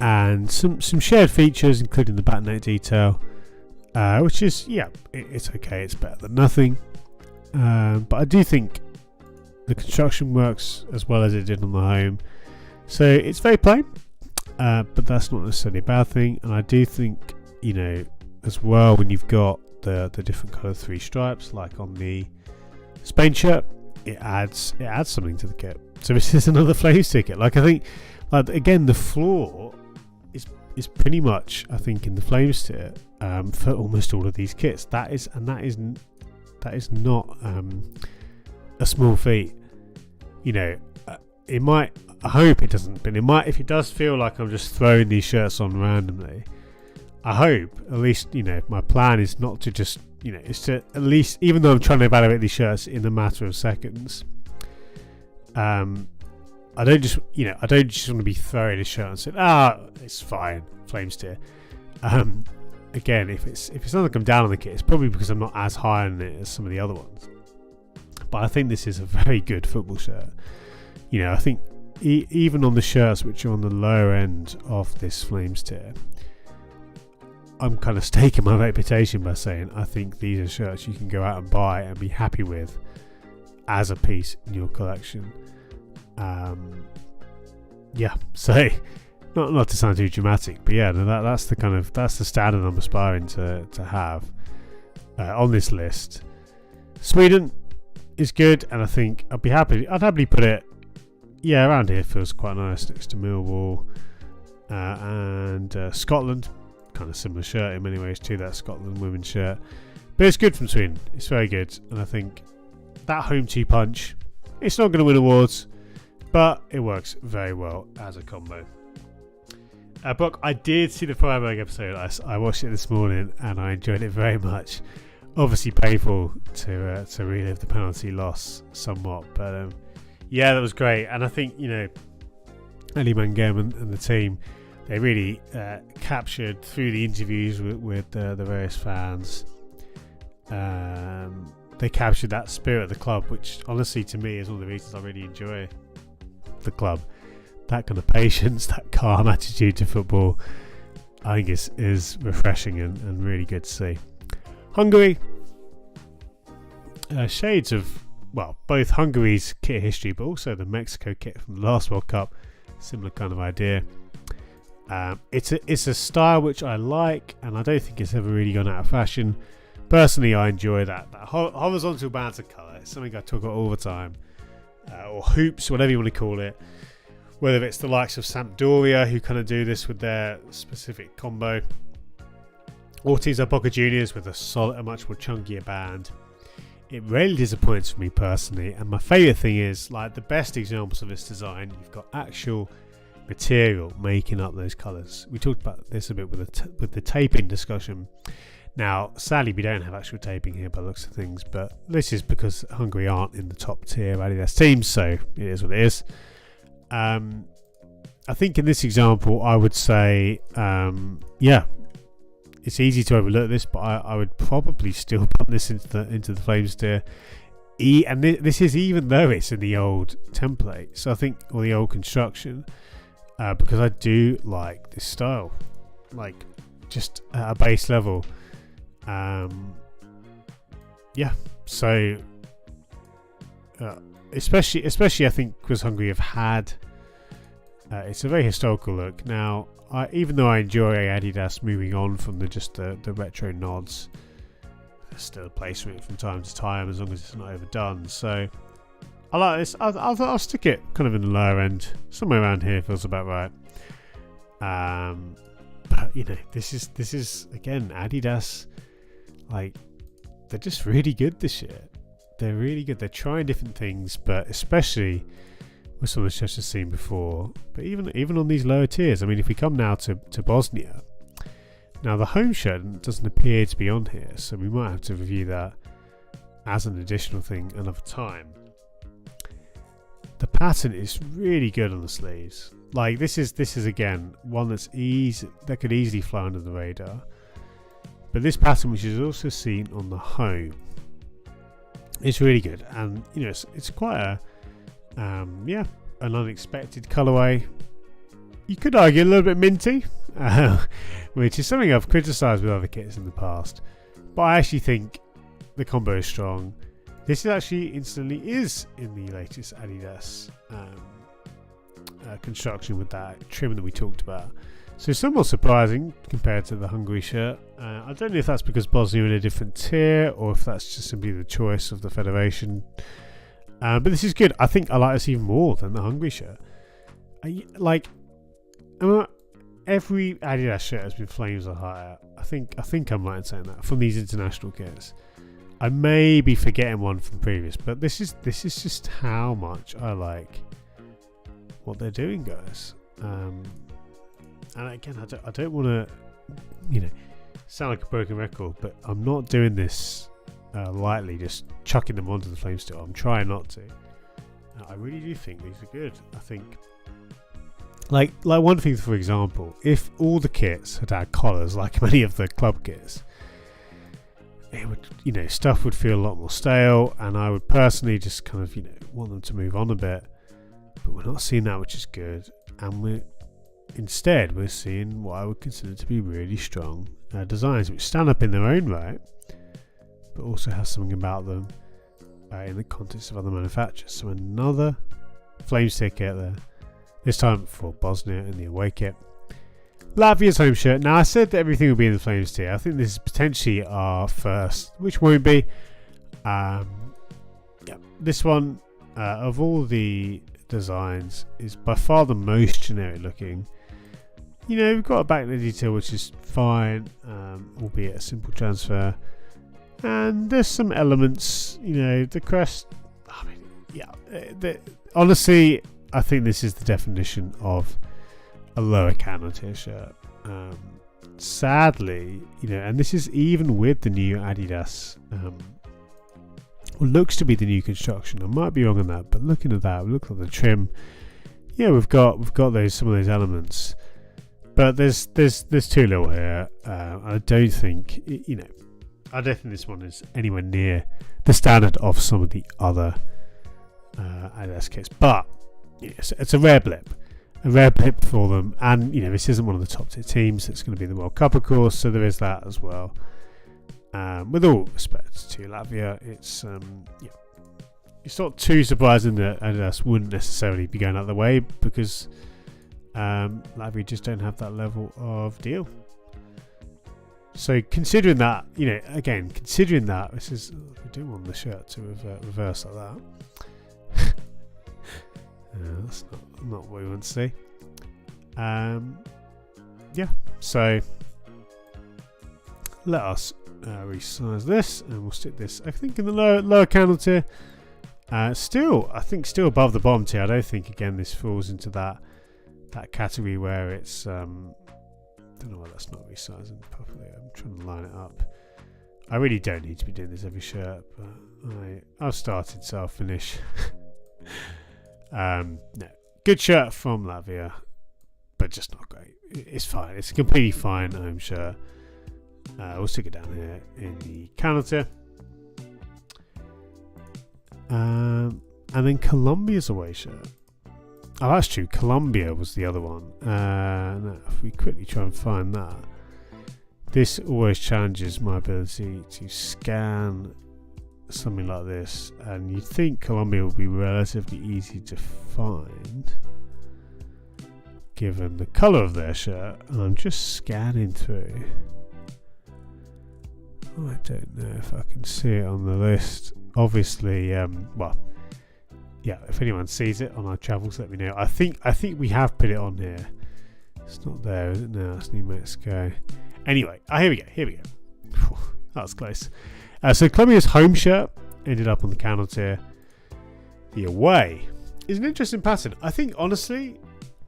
And some shared features, including the back neck detail, which is, it's okay, it's better than nothing. But I do think the construction works as well as it did on the home. So it's very plain. but that's not necessarily a bad thing. And I do think, as well, when you've got the different colour 3 stripes, like on the Spain shirt, it adds something to the kit. So this is another Flames ticket. Like, I think, again, the floor is pretty much, I think, in the Flames tier for almost all of these kits. That is not a small feat. It might. I hope it doesn't, but it might. If it does feel like I'm just throwing these shirts on randomly, I hope at least my plan is not to just is to at least, even though I'm trying to evaluate these shirts in a matter of seconds. I don't just want to be throwing a shirt and saying, it's fine, Flames tier. Again, if it's not like I'm down on the kit, it's probably because I'm not as high on it as some of the other ones. But I think this is a very good football shirt. I think even on the shirts which are on the lower end of this Flames tier, I'm kind of staking my reputation by saying I think these are shirts you can go out and buy and be happy with as a piece in your collection. So not to sound too dramatic, but that's the standard I'm aspiring to have on this list. Sweden is good, and I think I'd happily put it around here. Feels quite nice next to Millwall and Scotland. Kind of similar shirt in many ways to that Scotland women's shirt, but it's good from Sweden. It's very good, and I think that home 2 punch, it's not going to win awards, but it works very well as a combo. Brock, I did see the Freiburg episode. I watched it this morning and I enjoyed it very much. Obviously painful to relive the penalty loss somewhat, but that was great. And I think Elie Mangem and the team, they really captured through the interviews with the various fans. They captured that spirit of the club, which honestly to me is one of the reasons I really enjoy the club. That kind of patience, that calm attitude to football, I think is refreshing and really good to see. Hungary, shades of both Hungary's kit history, but also the Mexico kit from the last World Cup. Similar kind of idea. It's a style which I like, and I don't think it's ever really gone out of fashion. Personally, I enjoy that horizontal bands of colour. It's something I talk about all the time, or hoops, whatever you want to call it. Whether it's the likes of Sampdoria, who kind of do this with their specific combo, or teams like Boca Juniors with a much more chunkier band. It really disappoints me personally, and my favourite thing is, like, the best examples of this design, you've got actual material making up those colours. We talked about this a bit with the taping discussion. Now, sadly, we don't have actual taping here by the looks of things, but this is because Hungary aren't in the top tier of Adidas teams, so it is what it is. I think in this example, I would say, it's easy to overlook this, but I would probably still put this into the Flames tier. And this is even though it's in the old template, so I think, or the old construction, because I do like this style, like just at a base level. So especially I think because Hungary have had it's a very historical look. Now, even though I enjoy Adidas moving on from the retro nods, there's still a place for it from time to time, as long as it's not overdone. So I like this. I'll stick it kind of in the lower end, somewhere around here feels about right. But this is again Adidas. Like, they're just really good this year. They're really good. They're trying different things, but especially with some of the shirts I've seen before. But even on these lower tiers, I mean, if we come now to Bosnia, now the home shirt doesn't appear to be on here, so we might have to review that as an additional thing another time. The pattern is really good on the sleeves. Like, this is again one that could easily fly under the radar. But this pattern, which is also seen on the home, is really good, and it's quite an unexpected colourway. You could argue a little bit minty, which is something I've criticised with other kits in the past. But I actually think the combo is strong. This is actually instantly in the latest Adidas construction with that trim that we talked about. So somewhat surprising compared to the Hungary shirt. I don't know if that's because Bosnia are in a different tier or if that's just simply the choice of the federation. But this is good. I think I like this even more than the Hungary shirt. Every Adidas shirt has been flames or higher. I think I'm right in saying that from these international kits. I may be forgetting one from previous, but this is just how much I like what they're doing, guys. And again, I don't want to, sound like a broken record, but I'm not doing this lightly, just chucking them onto the flame still. I'm trying not to. I really do think these are good. I think, like one thing, for example, if all the kits had collars like many of the club kits, it would, stuff would feel a lot more stale, and I would personally just kind of, want them to move on a bit. But we're not seeing that, which is good, and instead we're seeing what I would consider to be really strong designs, which stand up in their own right, but also have something about them in the context of other manufacturers. So another Flames ticket there, this time for Bosnia in the away kit. Latvia's home shirt. Now, I said that everything will be in the Flames tier. I think this is potentially our first, which won't be. This one, of all the designs, is by far the most generic looking. We've got a backlit detail, which is fine, albeit a simple transfer. And there's some elements, the crest. Honestly, I think this is the definition of a lower Canon tier shirt. Sadly, and this is even with the new Adidas, what looks to be the new construction. I might be wrong on that, but looking at that, look at the trim. Yeah, we've got some of those elements, but there's too little here. I don't think I don't think this one is anywhere near the standard of some of the other Adidas kits, but it's a rare blip. A rare blip for them, and this isn't one of the top tier teams. It's going to be the World Cup, of course, so there is that as well. With all respect to Latvia, it's not too surprising that Adidas wouldn't necessarily be going out of the way, because Latvia just don't have that level of deal. So considering that, this is, we do want the shirt to reverse like that. That's not what we want to see. So let us resize this, and we'll stick this, I think, in the lower Canon tier. Still above the bottom tier. I don't think, again, this falls into that category where it's don't know why that's not resizing properly. I'm trying to line it up. I really don't need to be doing this every shirt, but I've started, so I'll finish. No, good shirt from Latvia, but just not great. It's fine. It's a completely fine home shirt. We'll stick it down here in the Canon tier. And then Colombia's away shirt. Oh, that's true. Colombia was the other one. Now, if we quickly try and find that, this always challenges my ability to scan something like this, and you'd think Colombia would be relatively easy to find given the colour of their shirt, and I'm just scanning through. I don't know if I can see it on the list. Obviously, if anyone sees it on our travels, let me know. I think we have put it on here. It's not there, is it? No, it's New Mexico. Anyway, here we go. That was close. So Colombia's home shirt ended up on the Canon tier. The away is an interesting pattern. I think, honestly,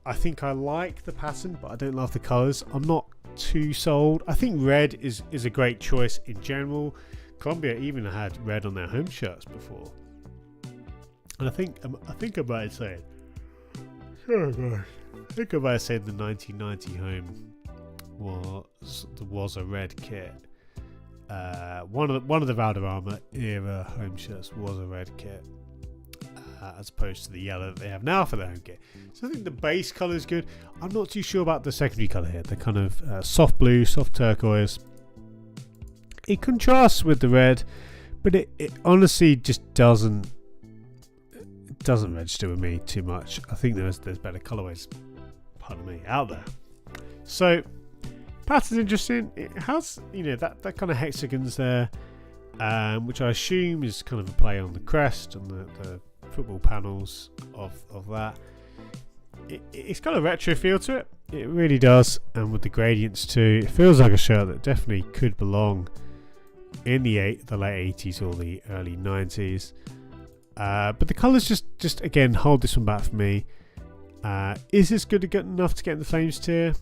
I like the pattern, but I don't love the colours. I'm not too sold. I think red is a great choice in general. Colombia even had red on their home shirts before, and I think I might say, the 1990 home was a red kit. One of the Valderrama era home shirts was a red kit, as opposed to the yellow that they have now for their home kit. So I think the base colour is good. I'm not too sure about the secondary colour here. The kind of soft blue, soft turquoise. It contrasts with the red, but it honestly just doesn't doesn't register with me too much. I think there's better colourways, pardon me, out there. So pattern's interesting. It has, that kind of hexagons there, which I assume is kind of a play on the crest and the football panels of that. It's got a retro feel to it. It really does, and with the gradients too, it feels like a shirt that definitely could belong in the late 80s or the early 90s. But the colours just again hold this one back for me. Is this good enough to get in the Flames tier?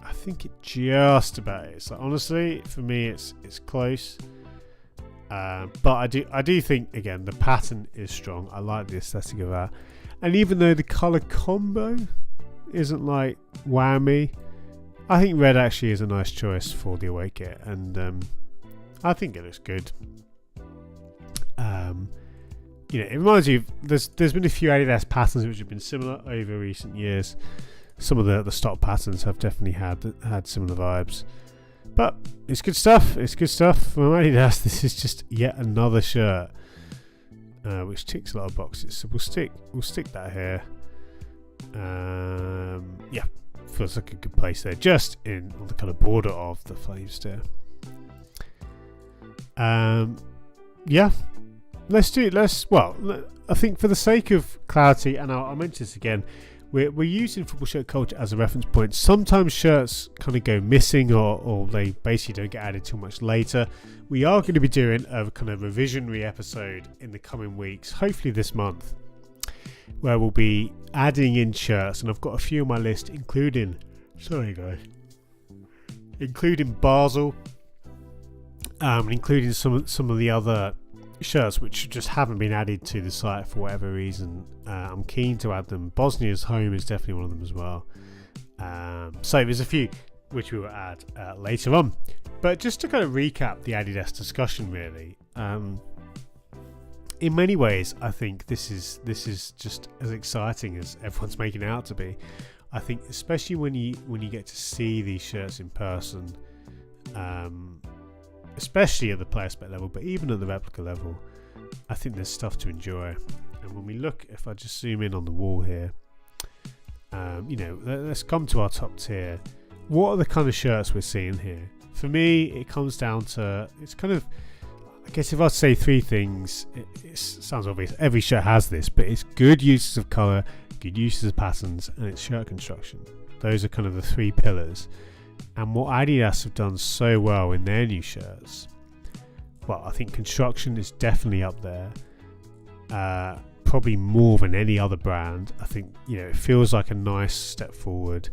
I think it just about is. Like, honestly, for me, it's close. But I do think, again, the pattern is strong. I like the aesthetic of that. And even though the colour combo isn't like whammy, I think red actually is a nice choice for the away kit, and I think it looks good. It reminds you, there's been a few Adidas patterns which have been similar over recent years. Some of the stock patterns have definitely had similar vibes, but it's good stuff. It's good stuff from Adidas. This is just yet another shirt which ticks a lot of boxes. So we'll stick that here. Yeah, feels like a good place there, just on the kind of border of the Flames tier. Yeah. I think for the sake of clarity, and I'll mention this again, we're using football shirt culture as a reference point. Sometimes shirts kind of go missing or they basically don't get added too much later. We are going to be doing a kind of revisionary episode in the coming weeks, hopefully this month, where we'll be adding in shirts, and I've got a few on my list, including Basel, including some of the other shirts which just haven't been added to the site for whatever reason. I'm keen to add them. Bosnia's home is definitely one of them as well. So there's a few which we will add later on. But just to kind of recap the Adidas discussion, really, in many ways, I think this is just as exciting as everyone's making it out to be. I think especially when you get to see these shirts in person, especially at the player spec level, but even at the replica level, I think there's stuff to enjoy. And when we look, if I just zoom in on the wall here, let's come to our top tier. What are the kind of shirts we're seeing here? For me, it comes down to, it's kind of, I guess if I say three things, it sounds obvious. Every shirt has this, but it's good uses of colour, good uses of patterns, and it's shirt construction. Those are kind of the three pillars. And what Adidas have done so well in their new shirts, well, I think construction is definitely up there. Probably more than any other brand. I think, it feels like a nice step forward.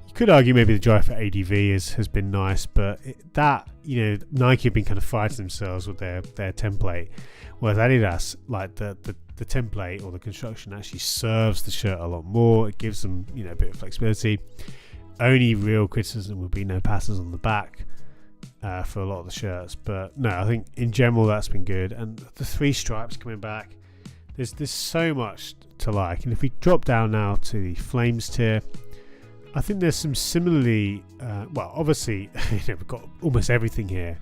You could argue maybe the Dry Fit ADV has been nice, but Nike have been kind of fighting themselves with their template, whereas Adidas, like the template or the construction actually serves the shirt a lot more. It gives them, a bit of flexibility. Only real criticism would be no patterns on the back for a lot of the shirts, but no, I think in general that's been good. And the three stripes coming back, there's so much to like. And if we drop down now to the Flames tier, I think there's some similarly, obviously we've got almost everything here,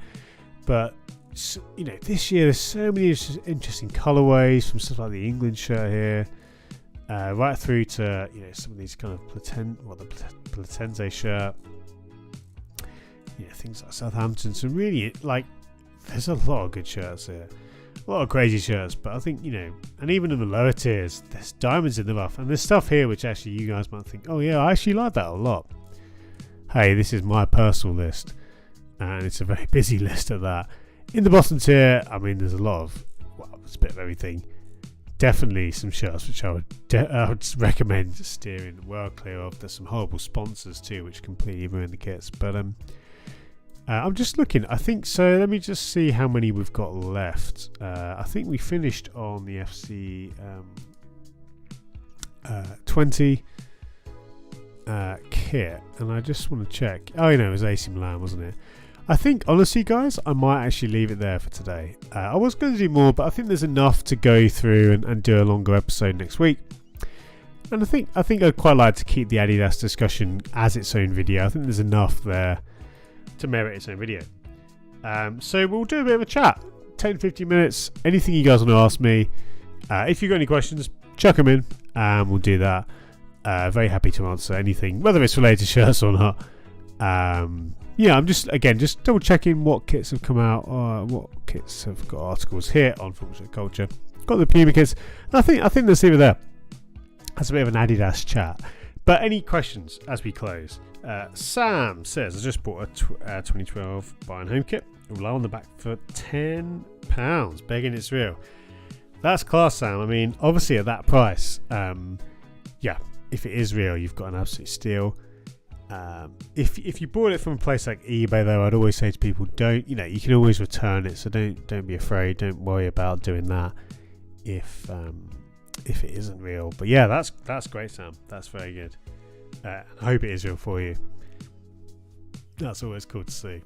but this year there's so many interesting colorways, from stuff like the England shirt here, right through to some of these kind of the Platense shirt, things like Southampton. So really, there's a lot of good shirts here, a lot of crazy shirts. But I think and even in the lower tiers, there's diamonds in the rough, and there's stuff here which actually you guys might think, oh yeah, I actually like that a lot. Hey, this is my personal list, and it's a very busy list at that. In the bottom tier, I mean, there's a lot of, it's a bit of everything. Definitely some shirts which I would recommend steering well clear of. There's some horrible sponsors too, which completely ruin the kits. But I'm just looking. I think so. Let me just see how many we've got left. I think we finished on the FC 20 kit, and I just want to check. Oh, it was AC Milan, wasn't it? I think, honestly, guys, I might actually leave it there for today. I was going to do more, but I think there's enough to go through and do a longer episode next week. And I think I'd quite like to keep the Adidas discussion as its own video. I think there's enough there to merit its own video. So we'll do a bit of a chat, 10-15 minutes. Anything you guys want to ask me, If you've got any questions, chuck them in and we'll do that. Very happy to answer anything, whether it's related to shirts or not. I'm just double checking what kits have come out, or what kits have got articles here on Football Culture. Got the Puma kits, and I think let's leave it there. That's a bit of an Adidas chat. But any questions as we close? Sam says, I just bought a 2012 Bayern home kit. Low on the back for £10. Begging it's real. That's class, Sam. I mean, obviously at that price, if it is real, you've got an absolute steal. If you bought it from a place like eBay, though, I'd always say to people, you can always return it, so don't be afraid, don't worry about doing that if it isn't real. But yeah, that's great, Sam. That's very good. I hope it is real for you. That's always cool to see.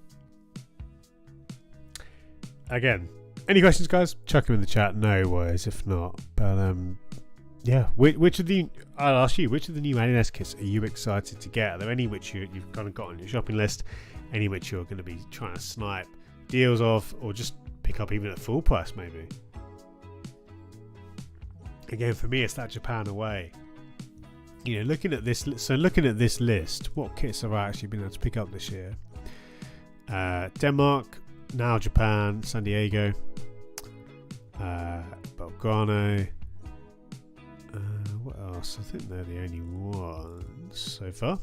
Again, any questions, guys? Chuck them in the chat. No worries if not. But I'll ask you, which of the new Adidas kits are you excited to get? Are there any which you've kind of got on your shopping list? Any which you're going to be trying to snipe deals of, or just pick up even at full price maybe? Again, for me, it's that Japan away. Looking at this list, what kits have I actually been able to pick up this year? Denmark, now Japan, San Diego, Belgrano. What else? I think they're the only ones so far.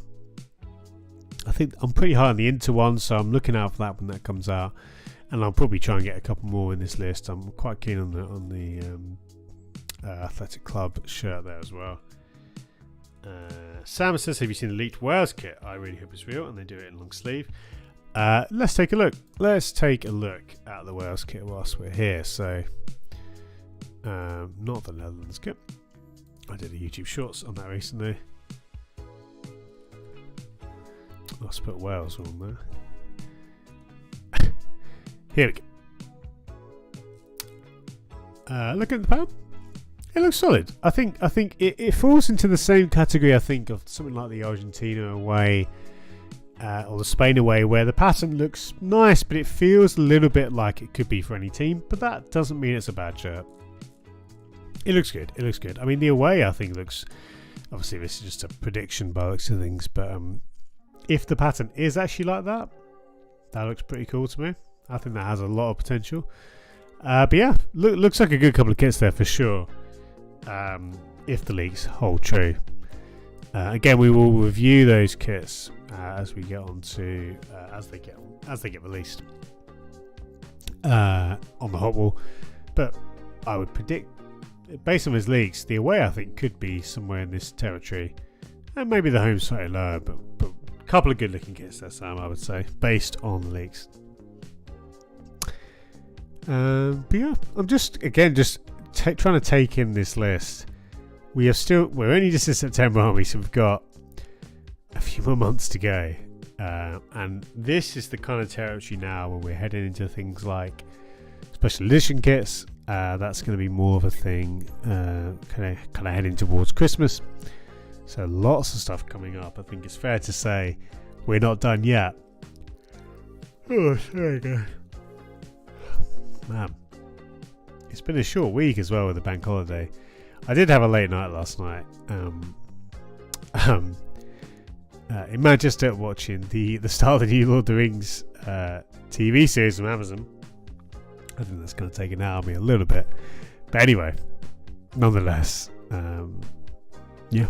I think I'm pretty high on the Inter one, so I'm looking out for that when that comes out, and I'll probably try and get a couple more in this list. I'm quite keen on the Athletic Club shirt there as well. Sam says, have you seen the leaked Wales kit? I really hope it's real and they do it in long sleeve. Let's take a look. Let's take a look at the Wales kit whilst we're here. So, not the Netherlands kit. I did a YouTube shorts on that recently. Let's put Wales on there. Here we go. Look at the pound. It looks solid. I think it falls into the same category, I think, of something like the Argentina away or the Spain away, where the pattern looks nice, but it feels a little bit like it could be for any team. But that doesn't mean it's a bad shirt. It looks good. It looks good. I mean, the away, I think, looks... Obviously, this is just a prediction by looks of things, but if the pattern is actually like that, that looks pretty cool to me. I think that has a lot of potential. But yeah, looks like a good couple of kits there for sure. If the leaks hold true. Again, we will review those kits as we get on to as they get released on the hot wall. But I would predict, based on his leaks, the away I think could be somewhere in this territory, and maybe the home slightly lower. But a couple of good looking kits there, Sam. I would say based on the leaks. But yeah, I'm just trying to take in this list. We're only just in September, aren't we? So we've got a few more months to go, and this is the kind of territory now where we're heading into things like special edition kits. That's going to be more of a thing, kind of heading towards Christmas. So lots of stuff coming up. I think it's fair to say we're not done yet. Oh, there we go. Man, it's been a short week as well with the bank holiday. I did have a late night last night. In Manchester, watching the start of the new Lord of the Rings TV series from Amazon. I think that's going to take it out of me a little bit, but anyway, nonetheless, yeah.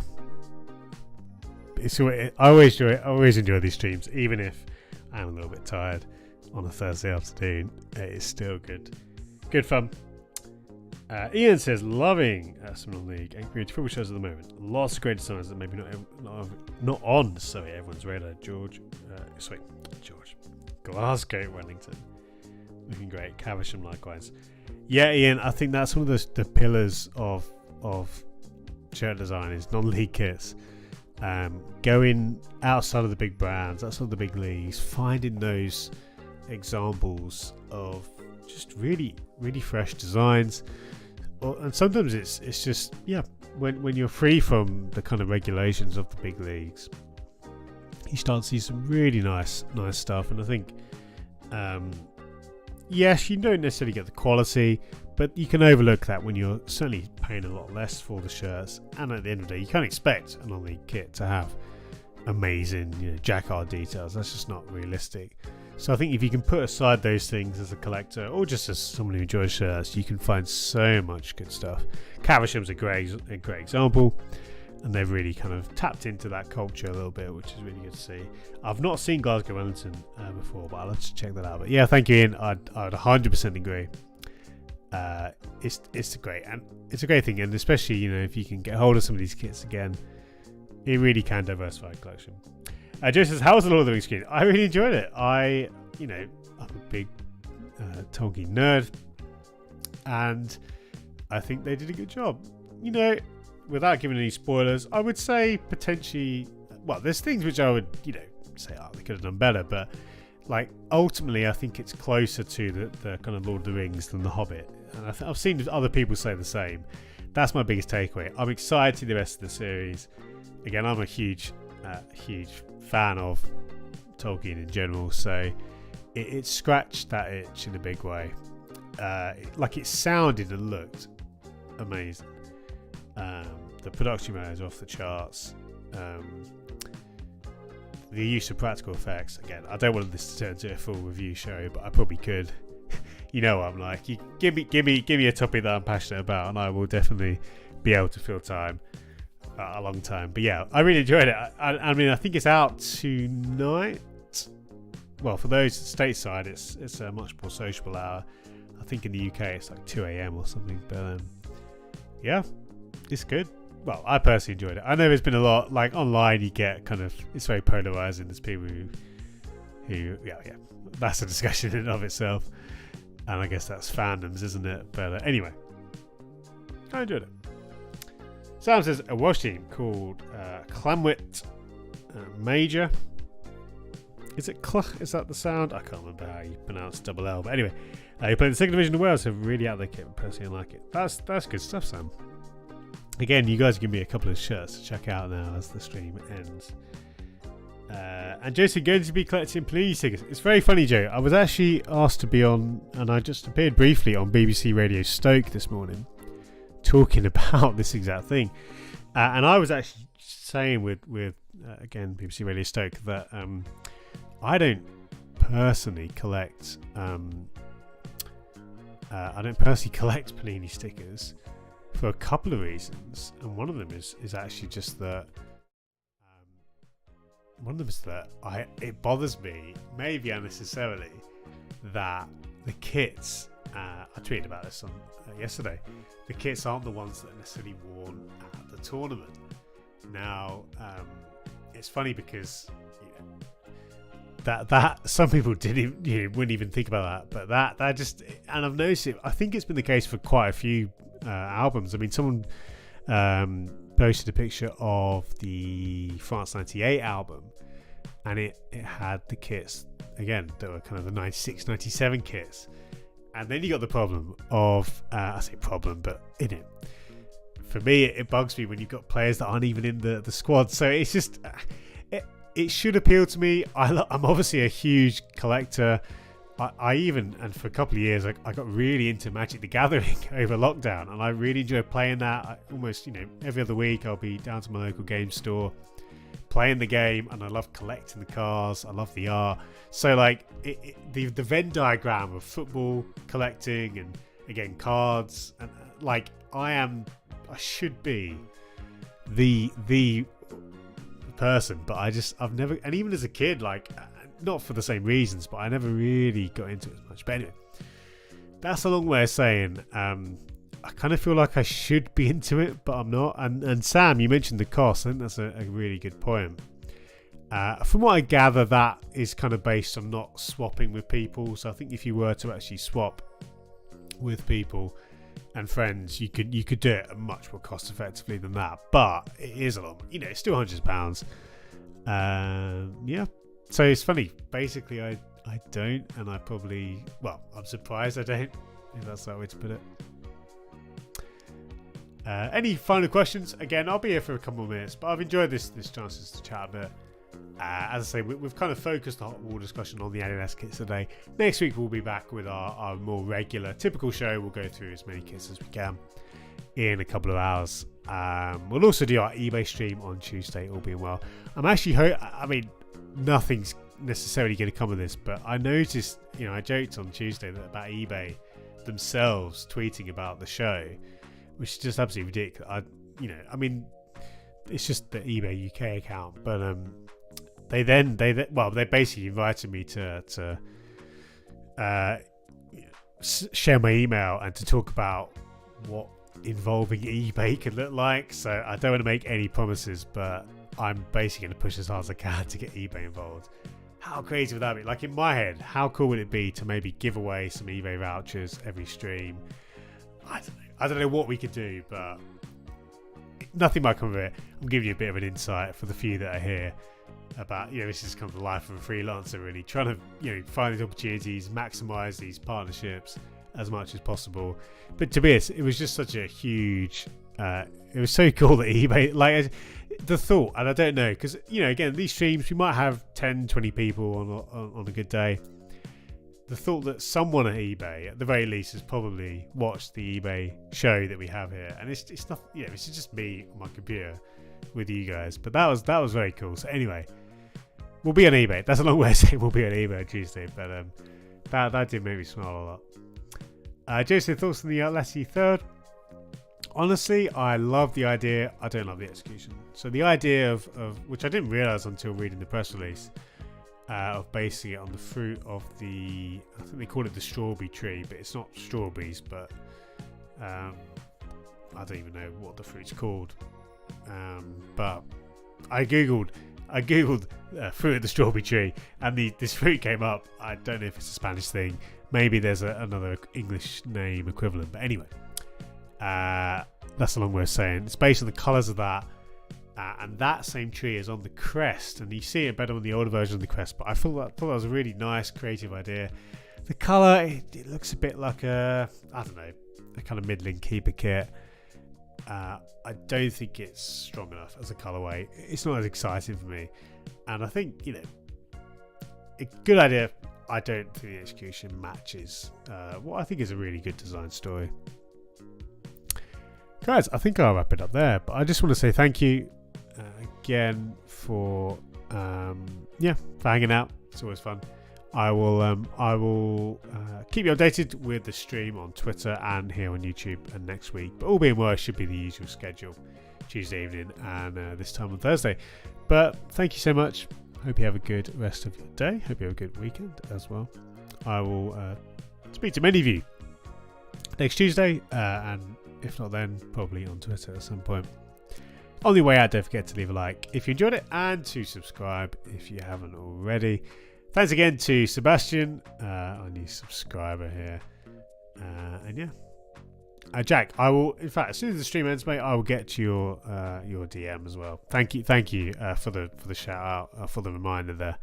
I always enjoy these streams, even if I'm a little bit tired on a Thursday afternoon. It is still good fun. Ian says, loving Summer League and community football shows at the moment. Lots of great designs that maybe not on everyone's radar. Glasgow, Wellington, looking great. Caversham likewise. Yeah, Ian, I think that's one of the pillars of shirt design is non-league kits. Going outside of the big brands, outside of the big leagues, finding those examples of just really, really fresh designs. And sometimes it's just, yeah, when you're free from the kind of regulations of the big leagues, you start to see some really nice stuff. And I think yes, you don't necessarily get the quality, but you can overlook that when you're certainly paying a lot less for the shirts. And at the end of the day, you can't expect an Omni kit to have amazing, jacquard details. That's just not realistic. So I think if you can put aside those things as a collector, or just as someone who enjoys shirts, you can find so much good stuff. Caversham's a great example, and they've really kind of tapped into that culture a little bit, which is really good to see. I've not seen Glasgow Wellington before, but I'll have to check that out. But yeah, thank you, Ian. I'd 100% agree. It's a great thing, and especially if you can get hold of some of these kits again, it really can diversify the collection. Joe says, how was the Lord of the Rings screen? I really enjoyed it. I'm a big Tolkien nerd, and I think they did a good job. Without giving any spoilers, I would say potentially, well, there's things which I would, say, they could have done better, but ultimately, I think it's closer to the kind of Lord of the Rings than The Hobbit, and I've seen other people say the same. That's my biggest takeaway. I'm excited to see the rest of the series. Again, I'm a huge fan of Tolkien in general, so it scratched that itch in a big way. It sounded and looked amazing. The production value is off the charts. The use of practical effects, again, I don't want this to turn into a full review show, but I probably could. What I'm like. You give me a topic that I'm passionate about, and I will definitely be able to fill time. A long time, but yeah, I really enjoyed it. I mean, I think it's out tonight. Well, for those stateside, it's a much more sociable hour. I think in the UK it's 2 a.m. or something. But yeah, it's good. Well, I personally enjoyed it. I know there's been a lot online. You get it's very polarizing. There's people who yeah, that's a discussion in and of itself, and I guess that's fandoms, isn't it? But anyway, I enjoyed it. Sam says a Welsh team called Llanwit Major. Is it Cluch? Is that the sound? I can't remember how you pronounce double L. But anyway, you play in the second division of Wales, so really out their kit. Personally, I like it. That's good stuff, Sam. Again, you guys give me a couple of shirts to check out now as the stream ends. And Josie, going to be collecting Panini tickets. It's very funny, Joe. I was actually asked to be on, and I just appeared briefly on BBC Radio Stoke this morning, talking about this exact thing, and I was actually saying with again BBC Radio Stoke that I don't personally collect Panini stickers for a couple of reasons, and one of them is actually just that it bothers me, maybe unnecessarily, that the kits, I tweeted about this on yesterday, the kits aren't the ones that are necessarily worn at the tournament. Now, it's funny because that some people wouldn't even think about that, but that just, and I've noticed it. I think it's been the case for quite a few albums. I mean, someone posted a picture of the France '98 album, and it had the kits again that were kind of the 96, 97 kits. And then you got the problem of, I say problem, but in it, for me, it bugs me when you've got players that aren't even in the squad. So it's just, it should appeal to me. I'm obviously a huge collector. I even, and for a couple of years, I got really into Magic the Gathering over lockdown, and I really enjoy playing that. I almost, every other week I'll be down to my local game store, playing the game, and I love collecting the cards. I love the art. So the Venn diagram of football collecting and again cards, and I should be the person, but I've never, and even as a kid, not for the same reasons, but I never really got into it as much. But anyway, that's a long way of saying I kind of feel like I should be into it, but I'm not. And Sam, you mentioned the cost. I think that's a really good point. From what I gather, that is kind of based on not swapping with people. So I think if you were to actually swap with people and friends, you could do it much more cost effectively than that. But it is a lot. It's still £100. Yeah. So it's funny. Basically, I don't, and I probably, I'm surprised I don't, if that's that way to put it. Any final questions? Again, I'll be here for a couple more minutes, but I've enjoyed this chances to chat a bit. As I say, we've kind of focused the hot wall discussion on the Adidas kits today. Next week we'll be back with our more regular, typical show. We'll go through as many kits as we can in a couple of hours. We'll also do our eBay stream on Tuesday, all being well. I'm actually, nothing's necessarily going to come of this, but I noticed, I joked on Tuesday about eBay themselves tweeting about the show, which is just absolutely ridiculous. It's just the eBay UK account, but they basically invited me to share my email and to talk about what involving eBay could look like. So I don't want to make any promises, but I'm basically going to push as hard as I can to get eBay involved. How crazy would that be? Like, in my head, how cool would it be to maybe give away some eBay vouchers every stream? I don't know what we could do, but nothing might come of it. I'm giving you a bit of an insight for the few that are here about, this is kind of the life of a freelancer, really trying to, find these opportunities, maximize these partnerships as much as possible. But to be honest, it was just such a huge, it was so cool that eBay, like, the thought, and I don't know, because, again, these streams, we might have 10, 20 people on a good day. The thought that someone at eBay, at the very least, has probably watched the eBay show that we have here, and it's not, it's just me on my computer with you guys. But that was very cool. So anyway, we'll be on eBay. That's a long way of saying we'll be on eBay on Tuesday, but that did make me smile a lot. Jason, thoughts on the Latvia third? Honestly, I love the idea. I don't love the execution. So the idea of which I didn't realize until reading the press release, of basing it on the fruit of I think they call it the strawberry tree, but it's not strawberries, but I don't even know what the fruit's called. But I googled fruit of the strawberry tree, and this fruit came up. I don't know if it's a Spanish thing. Maybe there's another English name equivalent, but anyway, that's a long way of saying it's based on the colours of that. And that same tree is on the crest, and you see it better on the older version of the crest. But I thought that was a really nice, creative idea. The colour, it looks a bit like a kind of middling keeper kit. I don't think it's strong enough as a colourway. It's not as exciting for me, and I think a good idea. I don't think the execution matches what I think is a really good design story. Guys, I think I'll wrap it up there. But I just want to say thank you. Again for hanging out. It's always fun. I will keep you updated with the stream on Twitter and here on YouTube and next week. But all being well, it should be the usual schedule, Tuesday evening and this time on Thursday. But thank you so much. Hope you have a good rest of your day. Hope you have a good weekend as well. I will speak to many of you next Tuesday, and if not then, probably on Twitter at some point. On the way out, don't forget to leave a like if you enjoyed it and to subscribe if you haven't already. Thanks again to Sebastian, our new subscriber here. Jack, I will, in fact, as soon as the stream ends, mate, I will get to your DM as well. Thank you for the shout out, for the reminder there.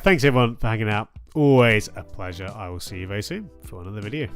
Thanks everyone for hanging out. Always a pleasure. I will see you very soon for another video.